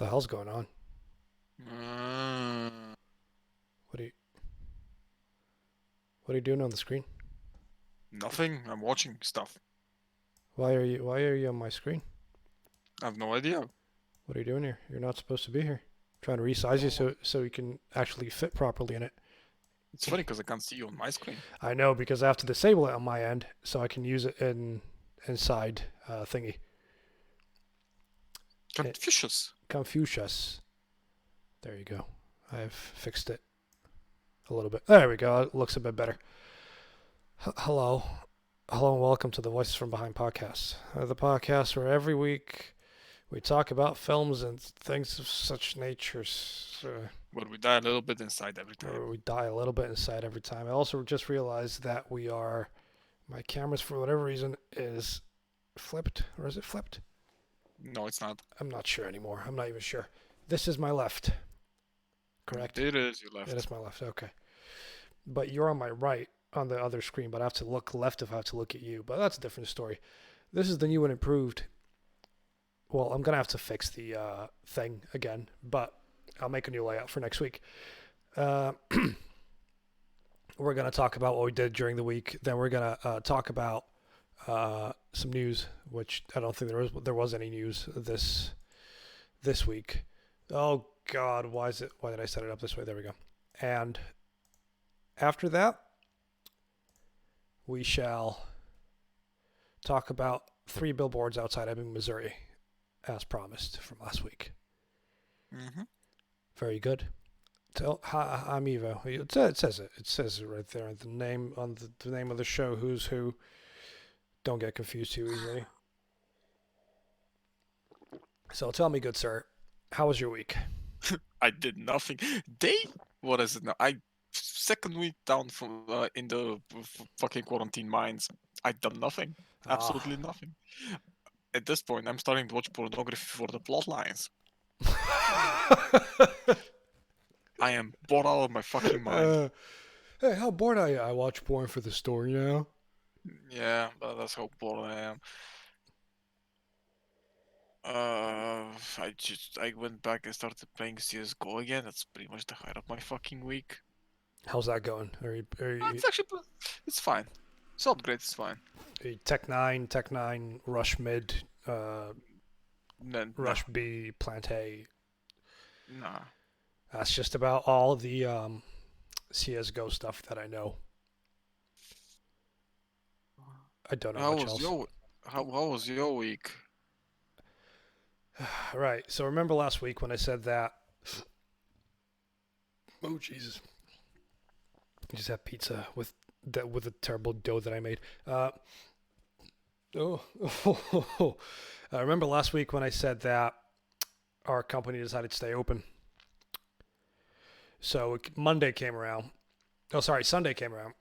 the hell's going on? Mm, What are you What are you doing on the screen? nothing. I'm watching stuff. Why are you on my screen? I have no idea. What are you doing here? You're not supposed to be here. Trying to resize you No. so you can actually fit properly in it. It's funny because I can't see you on my screen. I know because I have to disable it on my end so I can use it inside thingy. It, Confucius. Confucius. There you go. I've fixed it a little bit. There we go. It looks a bit better. Hello. Hello and welcome to the Voices from Behind podcast. The podcast where every week we talk about films and things of such natures. But we die a little bit inside every time. Or we die a little bit inside every time. I also just realized that my cameras for whatever reason is flipped. Or is it flipped? No, it's not. I'm not sure anymore. I'm not even sure. This is my left. Correct? It is your It left. is my left. Okay. But you're on my right on the other screen, but I have to look left if I have to look at you. But that's a different story. This is the new and improved. Well, I'm going to have to fix the thing again, but I'll make a new layout for next week. We're going to talk about what we did during the week. Then we're going to talk about some news, which I don't think there was any news this week. Oh God, why did I set it up this way? There we go. And after that, we shall talk about 3 billboards outside Ebbing, Missouri, as promised from last week. Mm-hmm. Very good. I'm Evo. It says it. It says it right there. The name on the name of the show. Who's who? Don't get confused too easily. So tell me, good sir, how was your week? I did nothing. What is it now? Second week down from in the fucking quarantine mines. I've done nothing. Ah. Absolutely nothing. At this point, I'm starting to watch pornography for the plot lines. I am bored out of my fucking mind. Hey, how bored are you? I watch porn for the story now. Yeah, but that's how bored I am. I went back and started playing CS:GO again. That's pretty much the height of my fucking week. How's that going? It's actually it's fine. It's not great. It's fine. Are you Tech 9, Rush Mid, Nah, Rush B, Plant A? nah. That's just about all the CSGO stuff that I know. I don't know How much was else. your how was your week? Right. So remember last week when I said that? Oh Jesus! I just had pizza with the terrible dough that I made. I remember last week when I said that our company decided to stay open. So Monday came around. Oh, sorry, Sunday came around.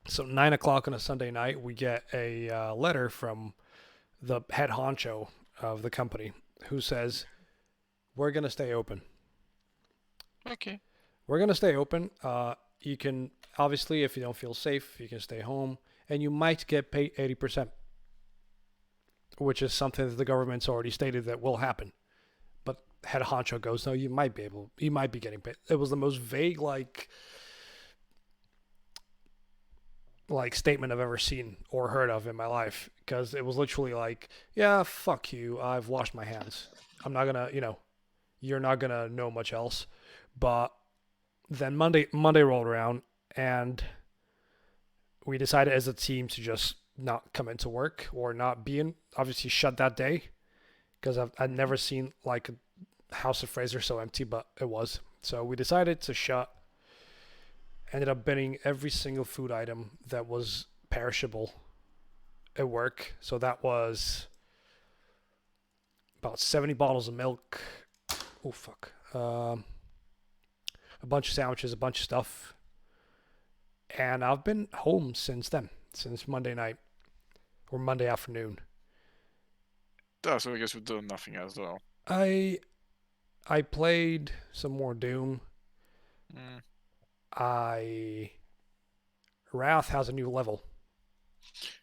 So 9 o'clock on a Sunday night, we get a letter from the head honcho of the company who says, "We're gonna stay open. Okay. We're gonna stay open. You can obviously, if you don't feel safe, you can stay home, and you might get paid 80%, which is something that the government's already stated that will happen." But head honcho goes, "No, you might be getting paid." It was the most vague like statement I've ever seen or heard of in my life, because it was literally like, "Yeah, fuck you. I've washed my hands. I'm not gonna, you're not gonna know much else." But then Monday rolled around, and we decided as a team to just not come into work or not be in, obviously shut that day, because I've never seen like a House of Fraser so empty, but it was. So we decided to shut. Ended up binning every single food item that was perishable at work. So that was about 70 bottles of milk. Oh, fuck. A bunch of sandwiches, a bunch of stuff. And I've been home since then, since Monday night or Monday afternoon. So I guess we're doing nothing as well. I I played some more Doom. Mm, I Wrath has a new level.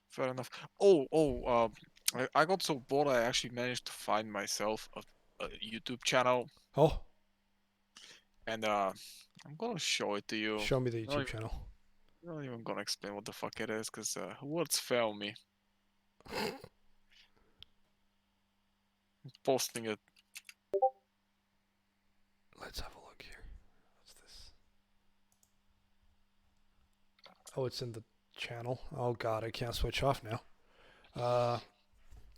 fair enough. I got so bored I actually managed to find myself a YouTube channel, Oh, and I'm gonna show it to you. show me the I'm not YouTube even, channel. I'm not even gonna explain what the fuck it is, cause words fail me. Posting it. Let's have a look here. What's this? Oh, it's in the channel. Oh god, I can't switch off now.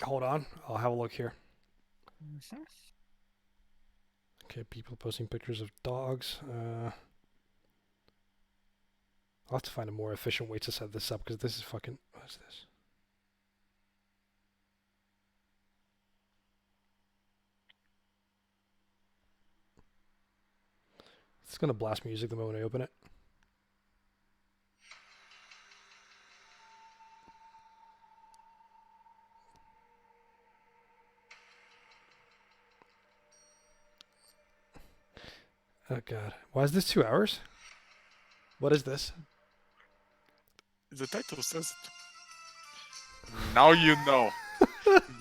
Hold on. I'll have a look here. Mhm. Okay, people posting pictures of dogs. I'll have to find a more efficient way to set this up because this is fucking. What is this? It's gonna blast music the moment I open it. Oh god, why is this 2 hours? What is this? The title says it. Now you know.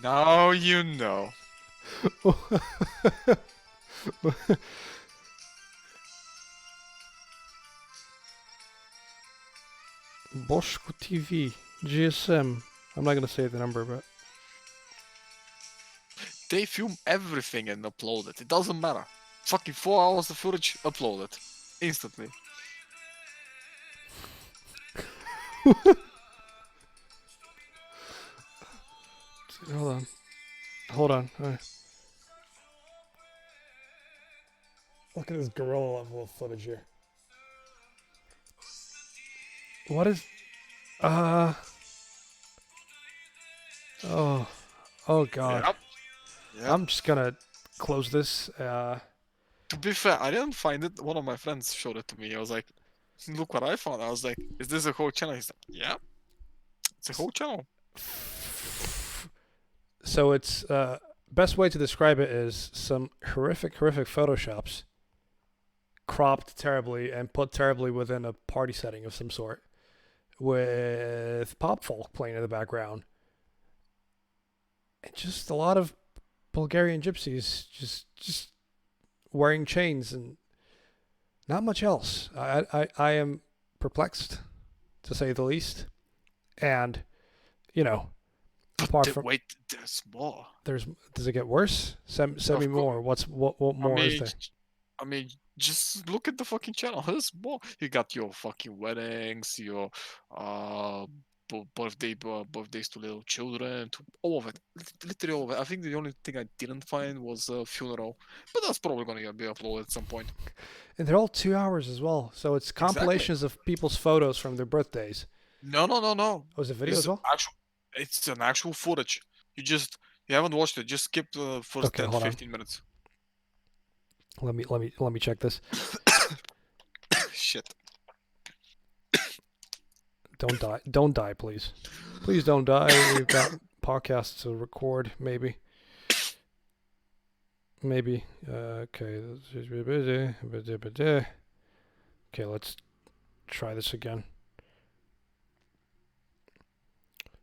Now you know. Boschko TV, GSM. I'm not gonna say the number, but They film everything and upload it. It doesn't matter. Fucking 4 hours of footage, upload it instantly. hold on. Look at this gorilla level of footage here. What is? Oh, oh god. Yep. Yep. I'm just gonna close this. To be fair, I didn't find it. One of my friends showed it to me. I was like, look what I found. I was like, is this a whole channel? He's like, yeah, it's a whole channel. So it's best way to describe it is some horrific photoshops cropped terribly and put terribly within a party setting of some sort with pop folk playing in the background and just a lot of Bulgarian gypsies just wearing chains and not much else. I am perplexed to say the least, and you know, apart from Wait, there's more. does it get worse? Send me more. What more is there? I mean, just look at the fucking channel. There's more. You got your fucking weddings, your birthdays to little children, to all of it. Literally all of it. I think the only thing I didn't find was a funeral, but that's probably gonna be uploaded at some point. And they're all 2 hours as well. So it's compilations of people's photos from their birthdays. No. Oh, is it video as well? It's an actual footage. You haven't watched it. Just skip the first Okay, 10 hold on. 15 minutes. Let me check this. Shit. Don't die. Don't die, please. Please don't die. We've got podcasts to record, maybe. Maybe. Okay. Okay, let's try this again.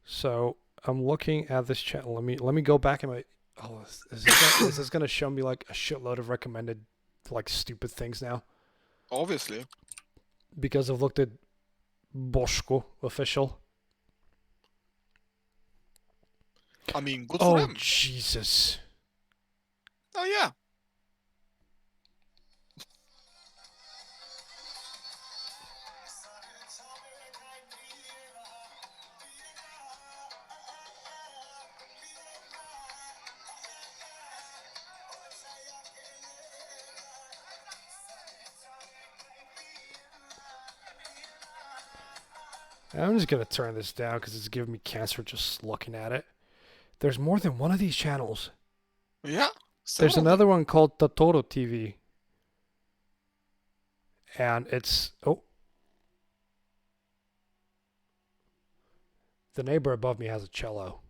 So I'm looking at this channel. Let me go back in my. Oh, is this gonna show me like a shitload of recommended like stupid things now? Obviously. Because I've looked at Boschko official. I mean, good for them. Oh Jesus. Oh yeah. I'm just gonna turn this down because it's giving me cancer just looking at it. There's more than one of these channels. Yeah. There's another one called Totoro TV. And it's the neighbor above me has a cello.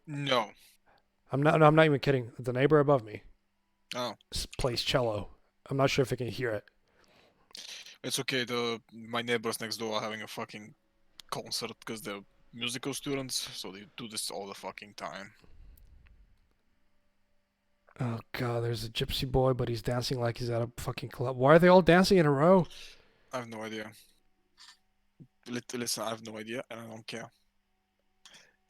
No. I'm not even kidding. The neighbor above me Oh. plays cello. I'm not sure if I can hear it. It's okay. My neighbors next door are having a fucking concert because they're musical students, so they do this all the fucking time. Oh god, there's a gypsy boy, but he's dancing like he's at a fucking club. Why are they all dancing in a row? I have no idea. Listen, I have no idea, and I don't care.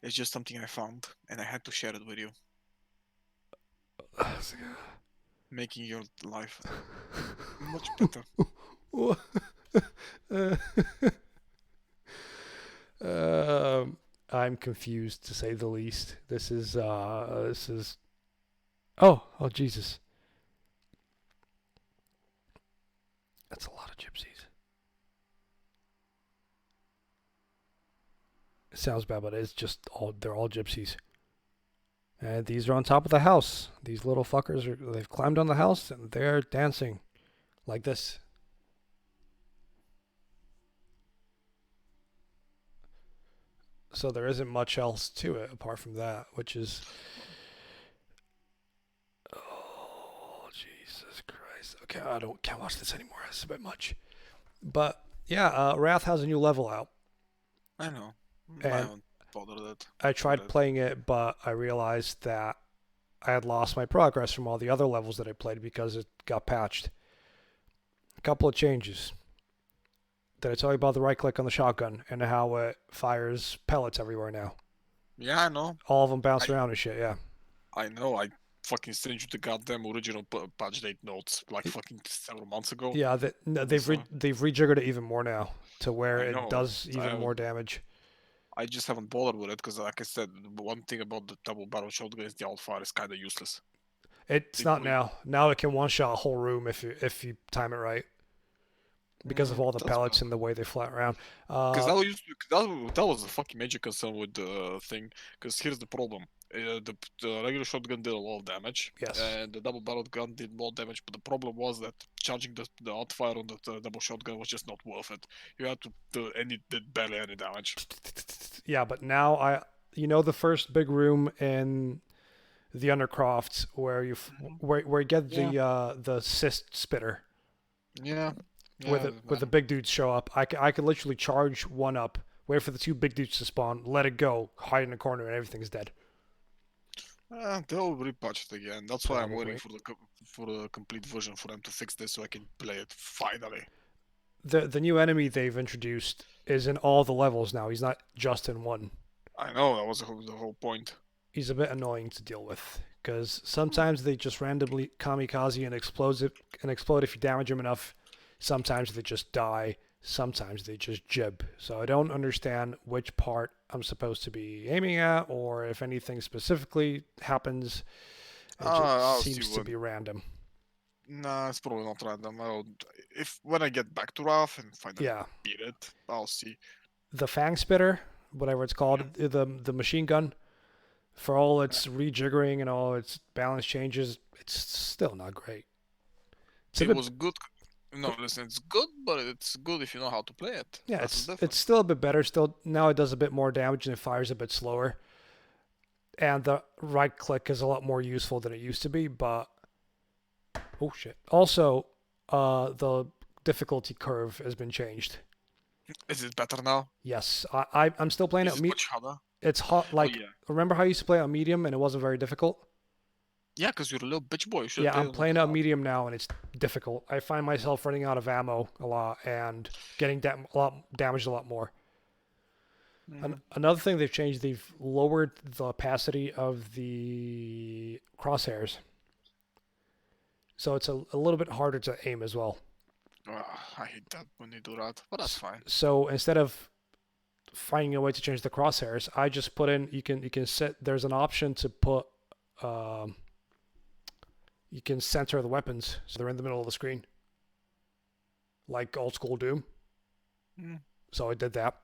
It's just something I found, and I had to share it with you, making your life much better. um, I'm confused to say the least. This is oh Jesus. That's a lot of gypsies. It sounds bad, but it's just they're all gypsies. And these are on top of the house. These little fuckers they've climbed on the house and they're dancing like this. So there isn't much else to it apart from that, which is oh Jesus Christ. Okay, I don't can't watch this anymore. It's a bit much. But yeah, Wrath has a new level out, I know. I and haven't bothered it. I tried playing it, but I realized that I had lost my progress from all the other levels that I played because it got patched. A couple of changes. Did I tell you about the right click on the shotgun and how it fires pellets everywhere now? Yeah, I know. All of them bounce I around and shit, yeah. I know. I fucking sent you the goddamn original patch date notes like fucking several months ago. Yeah, no, So they've rejiggered it even more now to where I it know. does even more damage. I just haven't bothered with it because, like I said, the one thing about the double barrel shotgun is the outfire is kind of useless. It's They not put it. now. Now it can one shot a whole room if you time it right because of all the That's pellets and the way they fly around. because that was a fucking major concern with the thing. Because here's the problem: the regular shotgun did a lot of damage, Yes. and the double barreled gun did more damage. But the problem was that charging the outfire on the double shotgun was just not worth it. You had to do, and it did barely any damage. Yeah, but now you know the first big room in the Undercroft where Mhm. where you get Yeah, the cyst spitter yeah, where yeah. the big dudes show up. I could literally charge one up, wait for the two big dudes to spawn, let it go, hide in a corner, and everything's dead. They'll repatch it again. That's why I'm waiting Probably. for for the complete version for them to fix this so I can play it finally. The new enemy they've introduced is in all the levels now. He's not just in one. I know that was the whole point. He's a bit annoying to deal with because sometimes they just randomly kamikaze and explode if you damage them enough. Sometimes they just die. Sometimes they just jib. So I don't understand which part I'm supposed to be aiming at or if anything specifically happens. It just I'll see seems to when. be random. Nah, it's probably not random. If when I get back to Wrath and finally Yeah. beat it, I'll see. The Fang Spitter, whatever it's Yeah. called, the machine gun, for all its rejiggering and all its balance changes, it's still not great. It's a It bit was good. No, listen, it's good, but it's good if you know how to play it. yeah, That's the it's difference. still a bit better. Still now it does a bit more damage and it fires a bit slower. And the right click is a lot more useful than it used to be, but oh shit. Also, the difficulty curve has been changed. Is it better now? Yes, I'm still playing Is it. it much harder? It's hot. Oh Like yeah. remember how I used to play on medium and it wasn't very difficult? Yeah, because you're a little bitch boy. You should have Yeah, played I'm on the playing on hard. medium now and it's difficult. I find myself running out of ammo a lot and getting a lot damaged a lot more. Mm. Another thing they've changed, they've lowered the opacity of the crosshairs, so it's a little bit harder to aim as well. I hate that when they do that, but that's fine. So instead of finding a way to change the crosshairs, I just put in you can set there's an option to put um, you can center the weapons so they're in the middle of the screen, like old school Doom. Mm. So I did that.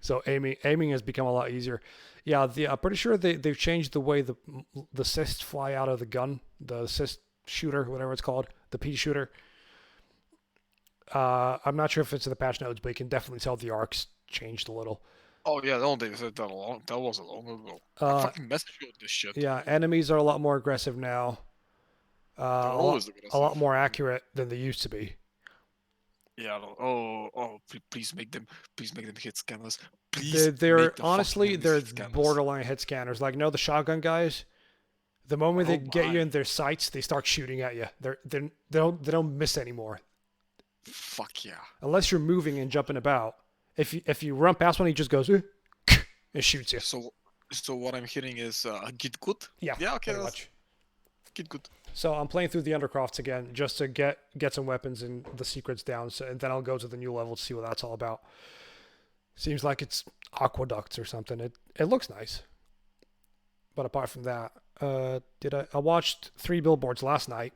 So aiming has become a lot easier. Yeah, I'm pretty sure they've changed the way the cysts fly out of the gun, the cyst shooter, whatever it's called, the pea shooter. I'm not sure if it's in the patch notes, but you can definitely tell the arcs changed a little. Oh yeah, they said that long. That was a long ago. I Uh, fucking messaged you with this shit. yeah, enemies are a lot more aggressive now. They're A lot always a lot aggressive. more accurate than they used to be. Yeah. Oh, please make them hit scanners. Please They're make the fucking honestly enemies they're hit scanners. borderline hit scanners. Like, you know the shotgun guys? The moment they Oh get you my. in their sights, they start shooting at you. They don't miss anymore Fuck yeah. unless you're moving and jumping about. If you run past one, he just goes and shoots you. So, so what I'm hearing is get good. Yeah, Yeah, okay, pretty that's much. get good. So I'm playing through the Undercrofts again just to get some weapons and the secrets down. So, and then I'll go to the new level to see what that's all about. Seems like it's aqueducts or something. It looks nice. But apart from that, I watched 3 Billboards last night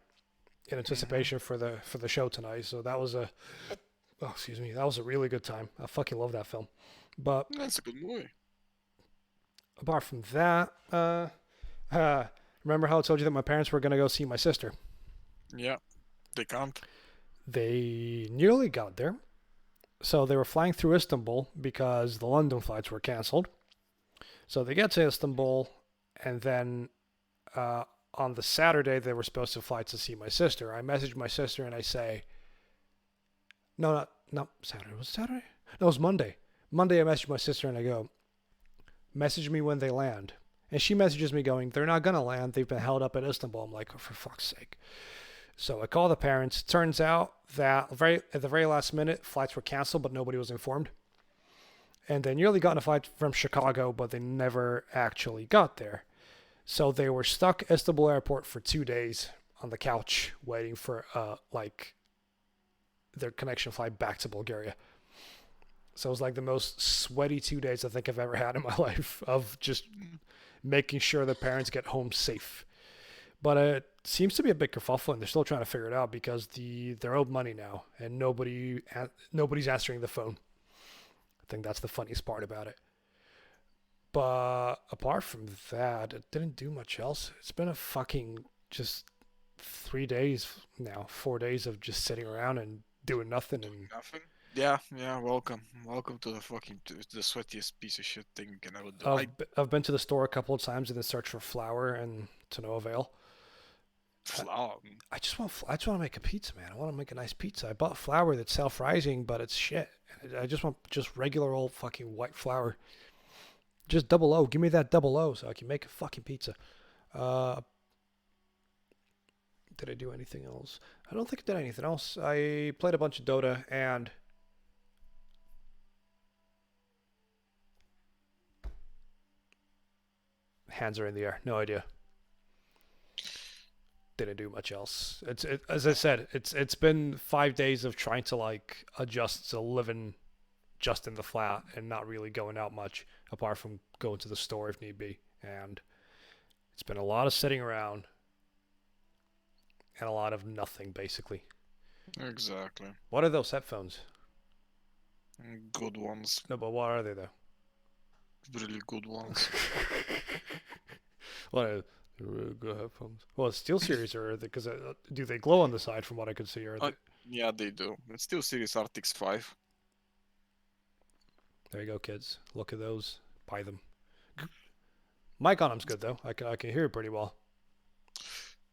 in Hmm. anticipation for the show tonight. So that was a excuse me, that was a really good time. I fucking love that film. But That's a good movie. apart from that, uh, remember how I told you that my parents were gonna go see my sister? Yeah, they can't. They nearly got there. So they were flying through Istanbul because the London flights were canceled. So they get to Istanbul, and then uh, on the Saturday they were supposed to fly to see my sister. I message my sister and I say, no, not Saturday. Was it Saturday? No, it was Monday. Monday I message my sister and I go, message me when they land. And she messages me going, they're not gonna land. They've been held up at Istanbul. I'm like, oh, for fuck's sake. So I call the parents. Turns out that at the very last minute, flights were canceled, but nobody was informed. And they nearly got on a flight from Chicago, but they never actually got there. So they were stuck at Istanbul airport for 2 days on the couch waiting for like their connection flight back to Bulgaria. So it was like the most sweaty 2 days I think I've ever had in my life of just making sure the parents get home safe. But it seems to be a big kerfuffle, and they're still trying to figure it out because they're owed money now, and nobody's answering the phone. I think that's the funniest part about it. But apart from that, it didn't do much else. It's been a fucking just 3 days now, 4 days of just sitting around and doing nothing. Doing And nothing. Yeah, yeah. Welcome, welcome to the fucking to the sweatiest piece of shit thing you can ever do. I've been to the store a couple of times in the search for flour, and to no avail. I, Flower. I just want to make a pizza, man. I want to make a nice pizza. I bought flour that's self-rising, but it's shit. I just want just regular old fucking white flour. Just double O. Give me that double O so I can make a fucking pizza. Uh, did I do anything else? I don't think I did anything else. I played a bunch of Dota and hands are in the air. No idea. Didn't do much else. As I said, it's been 5 days of trying to like adjust to living just in the flat and not really going out much apart from going to the store if need be. And it's been a lot of sitting around and a lot of nothing basically. Exactly. What are those headphones? Good ones. No, but what are they though? Really good ones. What are really good headphones? Well, it's Steel Series or because do they glow on the side from what I could see? Or Uh, yeah, they do. It's still Series RTX 5. there you go, kids. Look at those. Buy them. Mic on them's good though. I can hear it pretty well.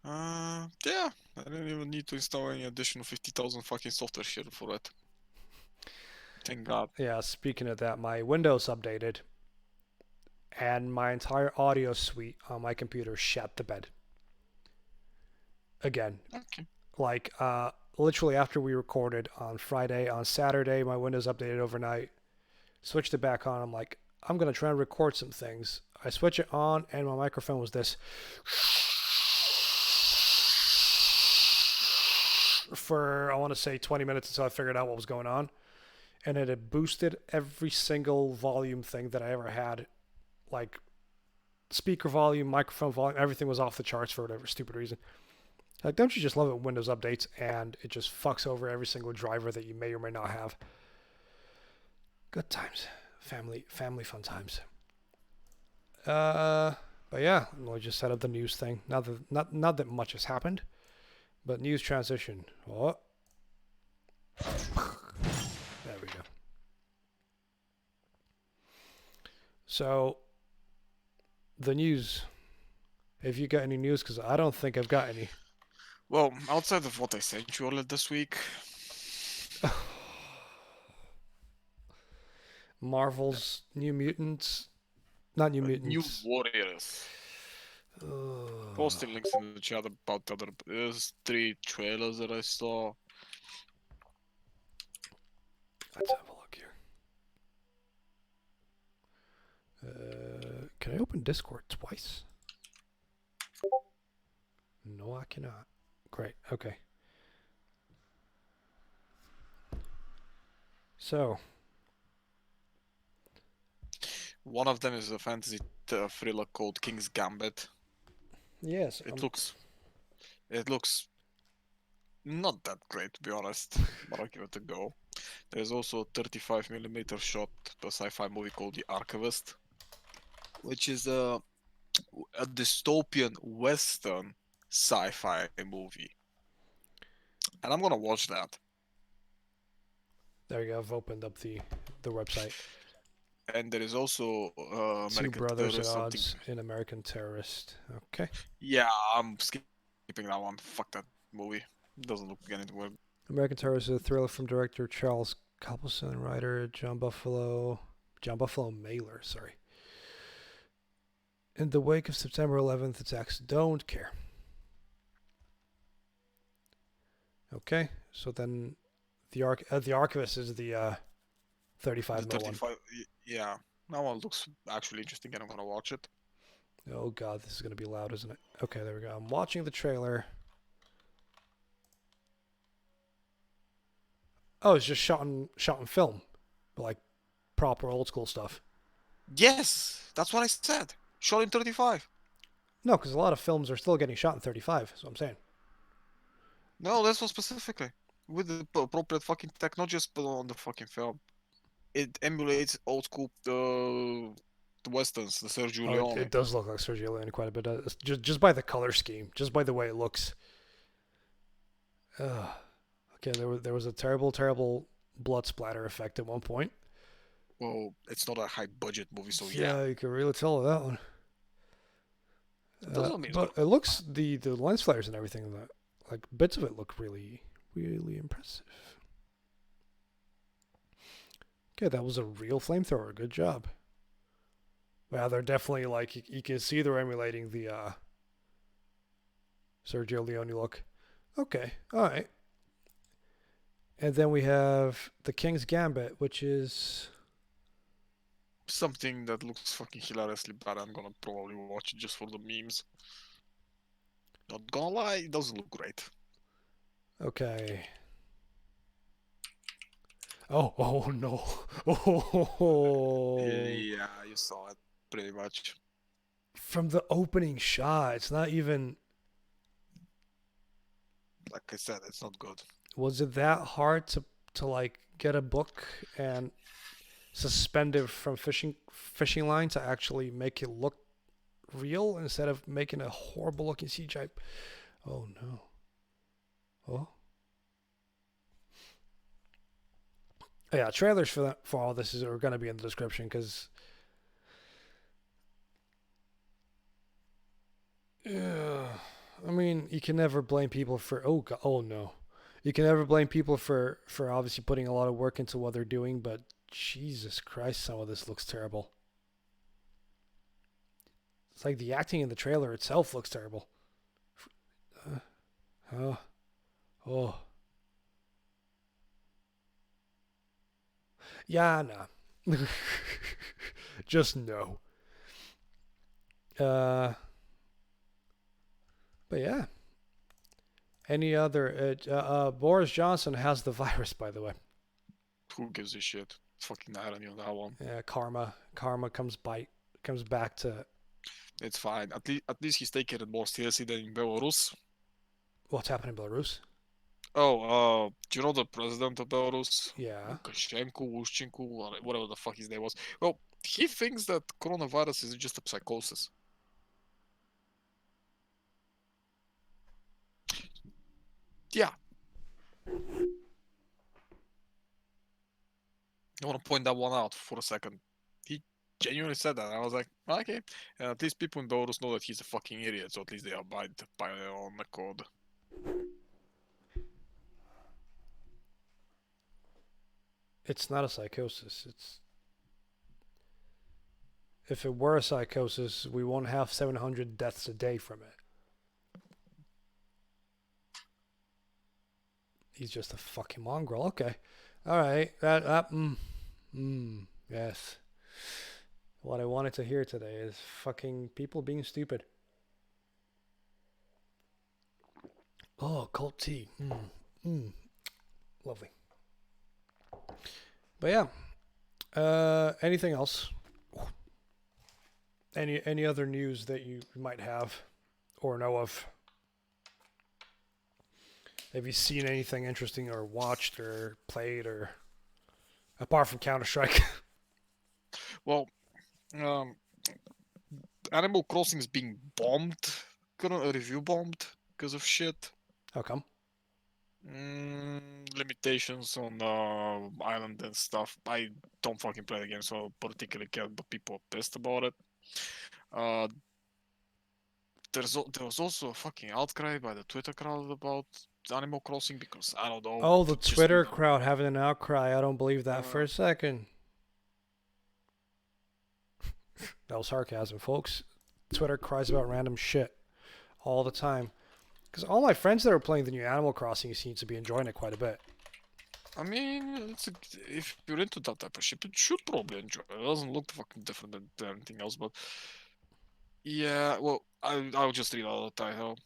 Yeah. I didn't even need to install any additional 50,000 fucking software shit for it. Thank God. Yeah. Speaking of that, my Windows updated, and my entire audio suite on my computer shat the bed again. Okay. Like literally after we recorded on Friday, on Saturday, my Windows updated overnight. Switched it back on. I'm like, I'm gonna try and record some things. I switch it on, and my microphone was this for I want to say 20 minutes until I figured out what was going on, and it had boosted every single volume thing that I ever had, like speaker volume, microphone volume, everything was off the charts for whatever stupid reason. Like, don't you just love it when Windows updates and it just fucks over every single driver that you may or may not have? Good times, family fun times. But yeah, we'll just set up the news thing. Not that much has happened, but news transition. Oh, there we go. So the news. Have you got any news? Because I don't think I've got any. Well, outside of what I sent you earlier this week, Marvel's New Mutants, not New New Mutants. Warriors. Posting links in the chat about the other. There's 3 trailers that I saw. Let's have a look here. Can I open Discord twice? No, I cannot. Great. Okay. So, One of them is a fantasy thriller called King's Gambit. yes. It looks not that great, to be honest, but I'll give it a go. There's also a 35mm shot, a sci-fi movie called The Archivist, which is a dystopian western sci-fi movie, and I'm gonna watch that. There you go. I've opened up the website. And there is also Two American brothers at Terrorist something. odds in American Terrorist. Okay. Yeah, I'm skipping that one. Fuck that movie. Doesn't look anywhere. American Terrorist is a thriller from director Charles Copleston and writer John Buffalo Mailer. Sorry. In the wake of September 11th attacks, don't care. Okay, so then the Archivist is the 35 The mm one. 35. Yeah, that one looks actually interesting, and I'm gonna watch it. Oh god, this is gonna be loud, isn't it? Okay, there we go. I'm watching the trailer. Oh, it's just shot in film, like proper old school stuff. Yes, that's what I said. Shot in 35. No, because a lot of films are still getting shot in 35. That's what I'm saying. No, that's what specifically. With the appropriate fucking technology, just put on the fucking film. It emulates old school the westerns, the Sergio Oh, Leone. it does look like Sergio Leone quite a bit. Just by the color scheme, just by the way it looks. Okay, there was a terrible blood splatter effect at one point. Well, it's not a high budget movie, so Yeah, you can really tell with that one. It doesn't mean it's But it looks the lens flares and everything that like bits of it look really impressive. Okay, that was a real flamethrower. Good job. Wow, they're definitely like you can see they're emulating the Sergio Leone look. Okay, all right. And then we have the King's Gambit, which is something that looks fucking hilariously bad. I'm gonna probably watch it just for the memes. Not gonna lie, it doesn't look great. okay. Oh no. Oh. Yeah, you saw it pretty much. From the opening shot, it's not even. Like I said, it's not good. Was it that hard to like get a book and suspend it from fishing line to actually make it look real instead of making a horrible looking CGI? Oh no. Oh. Yeah, trailers for all this are going to be in the description because yeah, I mean, you can never blame people for oh no. You can never blame people for obviously putting a lot of work into what they're doing, but Jesus Christ, some of this looks terrible. It's like the acting in the trailer itself looks terrible. Oh. Yeah, nah. Just no. But yeah. Any other? Boris Johnson has the virus, by the way. Who gives a shit? Fucking irony on that one. Yeah, karma comes back to. It's fine. At least he's taking it more seriously than in Belarus. What's happening in Belarus? Oh, do you know the president of Belarus? Yeah. Lukashenko, whatever the fuck his name was. Well, he thinks that coronavirus is just a psychosis. Yeah. I want to point that one out for a second. He genuinely said that. I was like, okay. And at least people in Belarus know that he's a fucking idiot, so at least they abide by their own code. It's not a psychosis. It's if it were a psychosis, we won't have 700 deaths a day from it. He's just a fucking mongrel. Okay. All right. Yes. What I wanted to hear today is fucking people being stupid. Oh, cold tea. Lovely. But yeah. Anything else? Any other news that you might have or know of? Have you seen anything interesting or watched or played or apart from Counter Strike? Well, um, Animal Crossing is being bombed, review bombed because of shit. How come? Limitations on island and stuff. I don't fucking play the game, so I don't particularly care, but people are pissed about it. Uh, there was also a fucking outcry by the Twitter crowd about Animal Crossing because I don't know, Oh, the just Twitter crowd having an outcry. I don't believe that for uh, a second. That was sarcasm, folks. Twitter cries about random shit all the time. Because all my friends that are playing the new Animal Crossing seem to be enjoying it quite a bit. I mean, if you're into that type of shit, you should probably enjoy it. It doesn't look fucking different than anything else, but yeah, well, I'll just read out the title.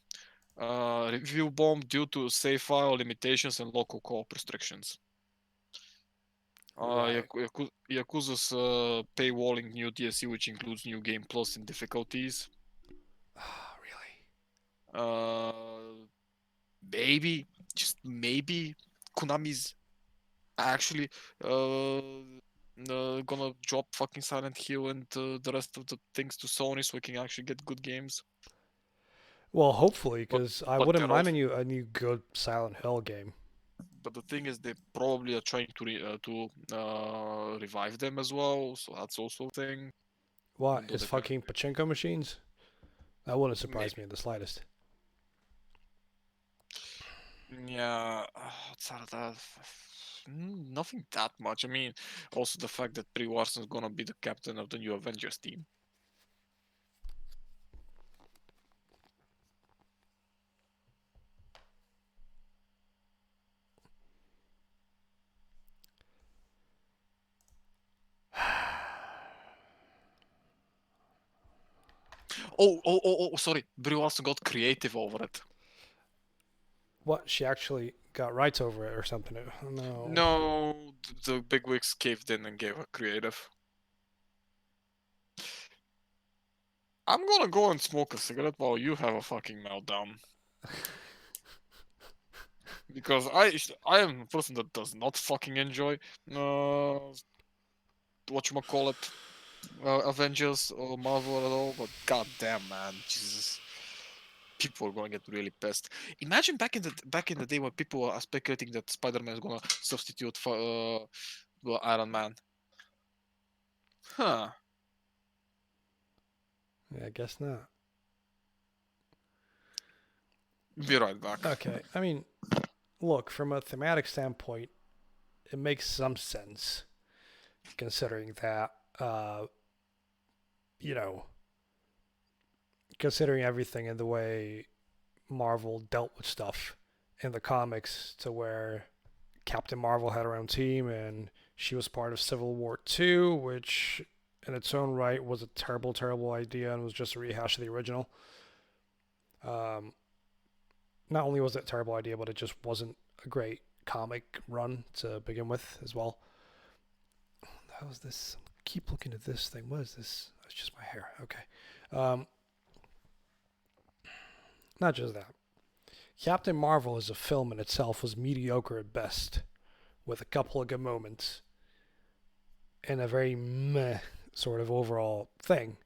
Review bomb due to save file limitations and local co-op restrictions. Right. Yakuza's paywalling new DLC, which includes new game plus and difficulties. Really? Maybe, just maybe, Konami's actually gonna drop fucking Silent Hill and the rest of the things to Sony so we can actually get good games. Well, hopefully, But because I but wouldn't they're mind also a new good Silent Hill game. but the thing is they probably are trying to revive them as well, so that's also a thing. What? Even though Is they're kind fucking pachinko machines? That wouldn't of surprise maybe me in the slightest. yeah, outside of that, nothing that much. I mean, also the fact that Brie Larson's gonna be the captain of the new Avengers team. Sorry, Brie Larson got creative over it. What? She actually got rights over it or something? No. No, the bigwigs caved in and gave her creative. I'm gonna go and smoke a cigarette while you have a fucking meltdown. Because I am a person that does not fucking enjoy whatchamacallit, Avengers or Marvel at all, but goddamn man, Jesus. People are gonna get really pissed. Imagine back in the day when people are speculating that Spider-Man is gonna substitute for well, Iron Man. Huh. Yeah, I guess not. Be right back. Okay. I mean, look, from a thematic standpoint, it makes some sense considering that, you know, considering everything and the way Marvel dealt with stuff in the comics to where Captain Marvel had her own team and she was part of Civil War II, which in its own right was a terrible, terrible idea and was just a rehash of the original. Um, Not only was it a terrible idea, but it just wasn't a great comic run to begin with as well. How is this? Keep looking at this thing. What is this? It's just my hair. Okay. Um, Not just that. Captain Marvel as a film in itself was mediocre at best, with a couple of good moments and a very meh sort of overall thing.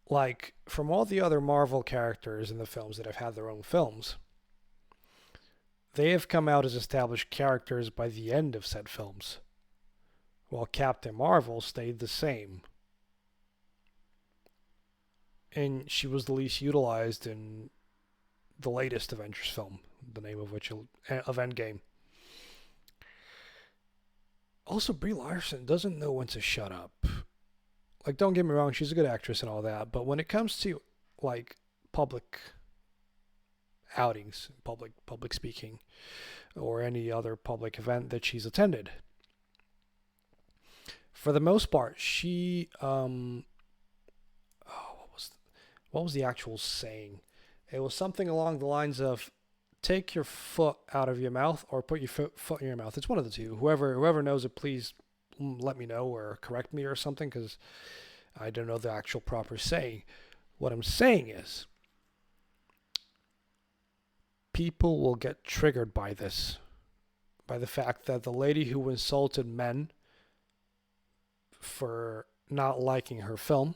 Like, from all the other Marvel characters in the films that have had their own films, they have come out as established characters by the end of said films, while Captain Marvel stayed the same. And she was the least utilized in the latest Avengers film, the name of which of Endgame. Also, Brie Larson doesn't know when to shut up. Like, don't get me wrong, she's a good actress and all that, but when it comes to like public outings, public speaking, or any other public event that she's attended. For the most part, she oh, what was the actual saying? It was something along the lines of take your foot out of your mouth or put your foot in your mouth. It's one of the two. Whoever knows it, please let me know or correct me or something, because I don't know the actual proper saying. What I'm saying is people will get triggered by this, by the fact that the lady who insulted men for not liking her film,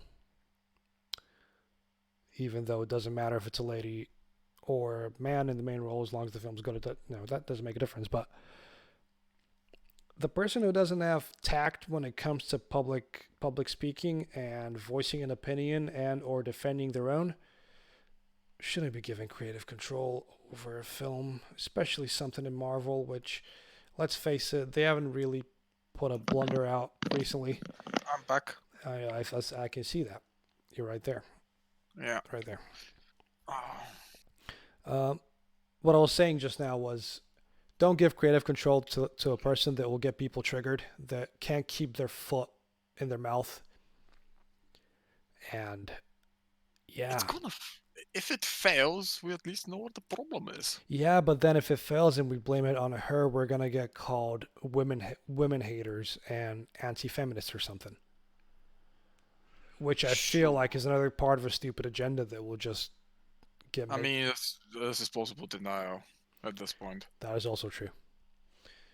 even though it doesn't matter if it's a lady or a man in the main role as long as the film's good. That doesn't make a difference. But the person who doesn't have tact when it comes to public speaking and voicing an opinion and or defending their own shouldn't be given creative control over a film, especially something in Marvel, which, let's face it, they haven't really put a blunder out recently. I'm back. I can see that. You're right there. Yeah. Right there. Oh. What I was saying just now was, don't give creative control to a person that will get people triggered, that can't keep their foot in their mouth. And yeah. It's gonna. If it fails, we at least know what the problem is. Yeah, but then if it fails and we blame it on her, we're gonna get called women haters and anti-feminists or something. Which I feel like is another part of a stupid agenda that will just get. I mean, this is possible denial at this point. That is also true.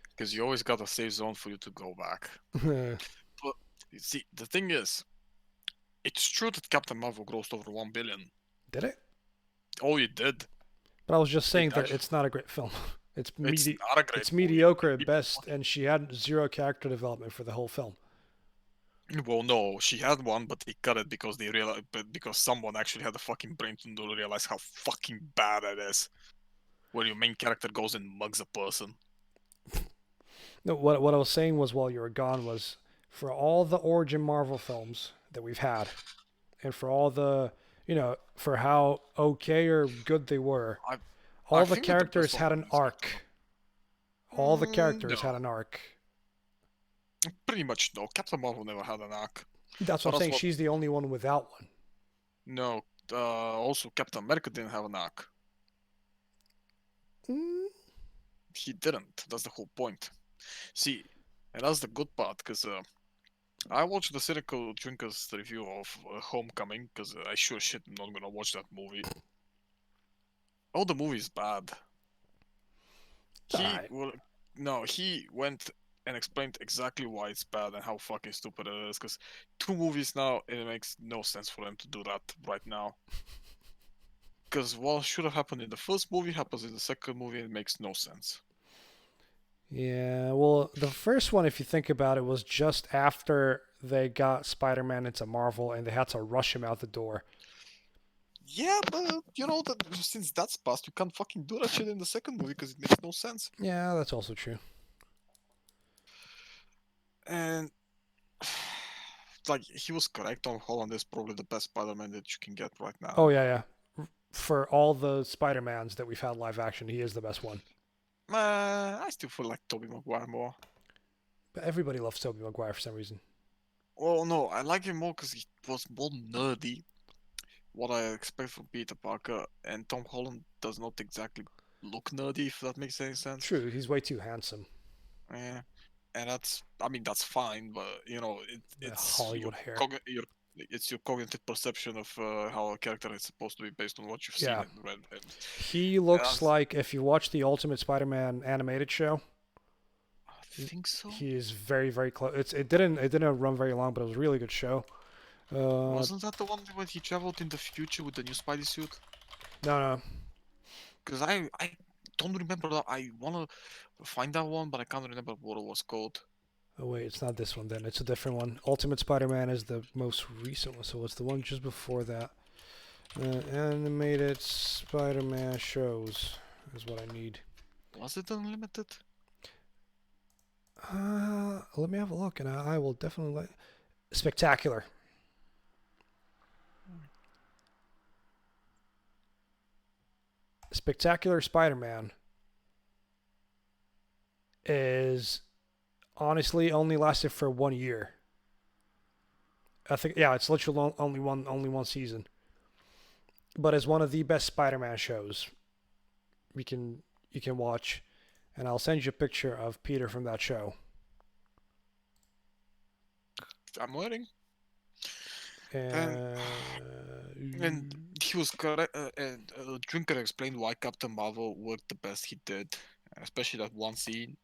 Because you always got a safe zone for you to go back. But see, the thing is, it's true that Captain Marvel grossed over 1 billion. Did it? Oh, it did. But I was just saying that it's not a great film. It's not a great it's mediocre at best, and she had zero character development for the whole film. Well, no, she had one, but they cut it because they realized, because someone actually had the fucking brain to realize how fucking bad it is. Where your main character goes and mugs a person. No, what I was saying was, while you were gone, was for all the origin Marvel films that we've had, and for all the, for how okay or good they were, all the characters had an arc. All the characters had an arc. Pretty much no. Captain Marvel never had an arc. That's what I'm saying. She's the only one without one. No. Also, Captain America didn't have an arc. He didn't. That's the whole point. See, and that's the good part, because I watched the Cynical Drinkers review of Homecoming, because I sure shit am not gonna watch that movie. Oh, the movie is bad. He went and explained exactly why it's bad and how fucking stupid it is, because 2 movies now, it makes no sense for them to do that right now. Because what should have happened in the first movie happens in the second movie, and it makes no sense. Yeah, well, the first one, if you think about it, was just after they got Spider-Man into Marvel and they had to rush him out the door. Yeah, but that since that's past, you can't fucking do that shit in the second movie because it makes no sense. Yeah, that's also true. And like, he was correct. Tom Holland is probably the best Spider-Man that you can get right now. Oh yeah. For all the Spider-Mans that we've had live action, he is the best one. I still feel like Tobey Maguire more. But everybody loves Tobey Maguire for some reason. Well, no, I like him more because he was more nerdy. What I expect from Peter Parker, and Tom Holland does not exactly look nerdy, if that makes any sense. True, he's way too handsome. Yeah, and that's fine, but it's Hollywood hair. It's your cognitive perception of how a character is supposed to be based on what you've seen and read. He looks like, if you watch the Ultimate Spider-Man animated show, I think so. He is very, very close. It didn't run very long, but it was a really good show. Wasn't that the one when he traveled in the future with the new Spidey suit? No. Because I don't remember that. I want to find that one, but I can't remember what it was called. Oh wait, it's not this one then. It's a different one. Ultimate Spider-Man is the most recent one, so it's the one just before that. Animated Spider-Man shows is what I need. Was it Unlimited? Let me have a look, and I will definitely Spectacular. Spectacular Spider-Man is honestly only lasted for 1 year. I think yeah, it's literally only one season, but it's one of the best Spider-Man shows we can you can watch, and I'll send you a picture of Peter from that show. I'm waiting. And and And he was correct. And Drinker explained why Captain Marvel worked the best he did, especially that one scene,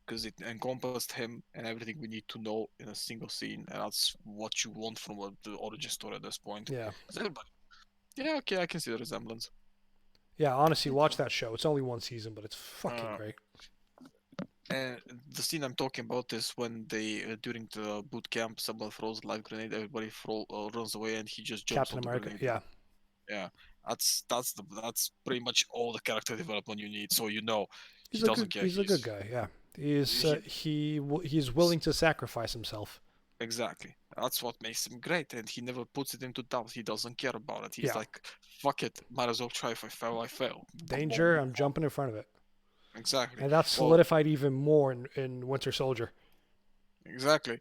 because it encompassed him and everything we need to know in a single scene, and that's what you want from the origin story at this point. yeah, 'Cause everybody, yeah, okay, I can see the resemblance. yeah. Honestly, watch that show. It's only one season, but it's fucking Uh, great. and the scene I'm talking about is when they during the boot camp, someone throws a live grenade, everybody runs away, and he just jumps Captain on the America. grenade. Yeah, Yeah, that's pretty much all the character development you need. So you know he he's a doesn't good care. he's a good guy. Yeah, He he's willing to sacrifice himself. exactly. That's what makes him great, and he never puts it into doubt. He doesn't care about it. He's Yeah, like, "Fuck it, might as well try. If I fail, I fail." Boom, danger. boom, I'm boom. jumping in front of it, Exactly. and that's Well, solidified even more in Winter Soldier. exactly.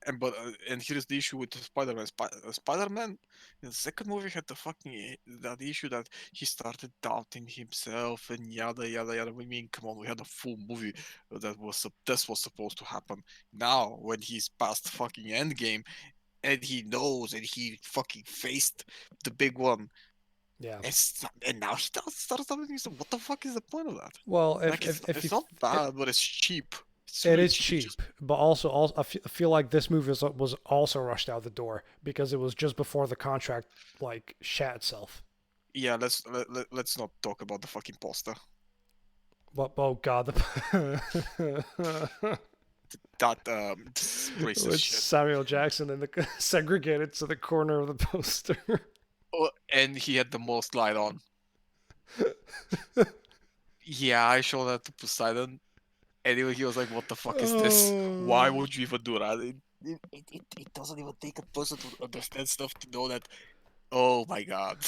And here's the issue with Spider-Man. Spider-Man in the second movie had the that issue that he started doubting himself and yada yada yada. I mean, come on, we had a full movie this was supposed to happen. Now, when he's past fucking Endgame and he knows and he fucking faced the big one, Yeah. and now he starts doubting himself. What the fuck is the point of that? Well, Like, if you it's not bad, but it's cheap. It's it really is cheap. It's just cheap, but also I feel like this movie was also rushed out the door because it was just before the contract like shat itself. yeah. Let's not talk about the fucking poster. But oh god, That racist with shit. Samuel Jackson and the segregated to the corner of the poster. Oh, and he had the most light on. Yeah, I showed that to Poseidon. Anyway, he was like, "What the fuck is this? Why Oh. would you even do that?" It doesn't even take a person to understand stuff to know that. Oh my god,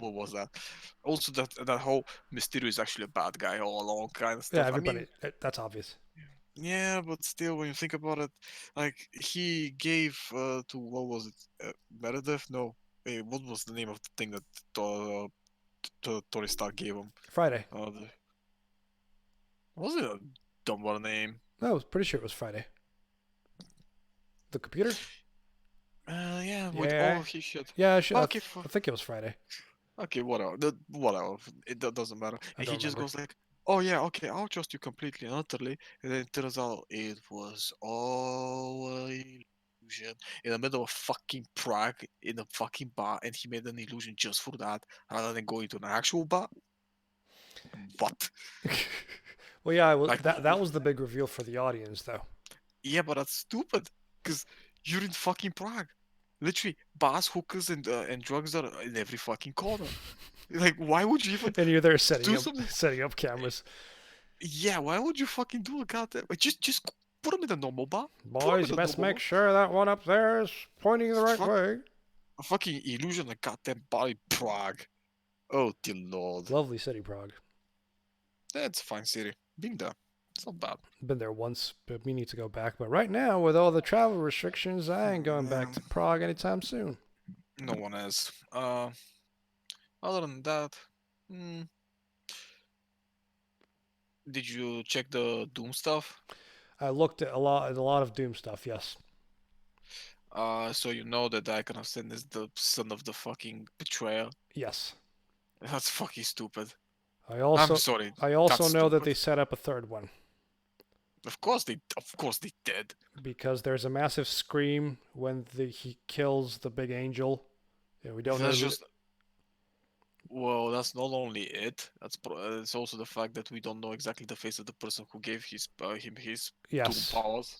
what was that? Also, that whole Mysterio is actually a bad guy all along, kind of Yeah, stuff. I mean, everybody. That's obvious. yeah, but still, when you think about it, like he gave to what was it, Meredith? No, what was the name of the thing that uh, Tony Stark gave him? Friday. The, was it a dumb one name? No, I was pretty sure it was Friday. The computer? Yeah, with all Yeah. of his shit. Yeah, Okay, I think it was Friday. okay, whatever. Whatever. Doesn't matter. I And he don't just remember. goes like, "Oh yeah, okay, I'll trust you completely and utterly." And then it turns out it was all an illusion in the middle of fucking Prague in a fucking bar, and he made an illusion just for that, rather than going to an actual bar. What? Well, yeah, Like, that was the big reveal for the audience, though. yeah, but that's stupid. Cause you're in fucking Prague. Literally, bars, hookers, and drugs are in every fucking corner. Like, why would you even And you're there do something? setting up cameras. Yeah, why would you fucking do a goddamn? Like, just put him in a normal bar. Put him Boys, in you a best normal make bar. sure that one up there is pointing the right Fuck way. a fucking illusion, a goddamn bar in Prague. Oh dear lord, Lovely city, Prague. that's a fine city. Being there, it's not bad. Been there once, but we need to go back. But right now, with all the travel restrictions, I ain't going Yeah, back to Prague anytime soon. no one is. Other than that, hmm, did you check the Doom stuff? I looked at a lot of Doom stuff. Yes, So you know that the Icon of Sin is the son of the fucking betrayer. yes. That's fucking stupid. I I'm also sorry, I that's also know that stupid. they set up a third one Of course they did. because there's a massive scream when he kills the big angel. Yeah, we don't know That's who. just well, that's not only it. It's also the fact that we don't know exactly the face of the person who gave him his Doom Yes, powers,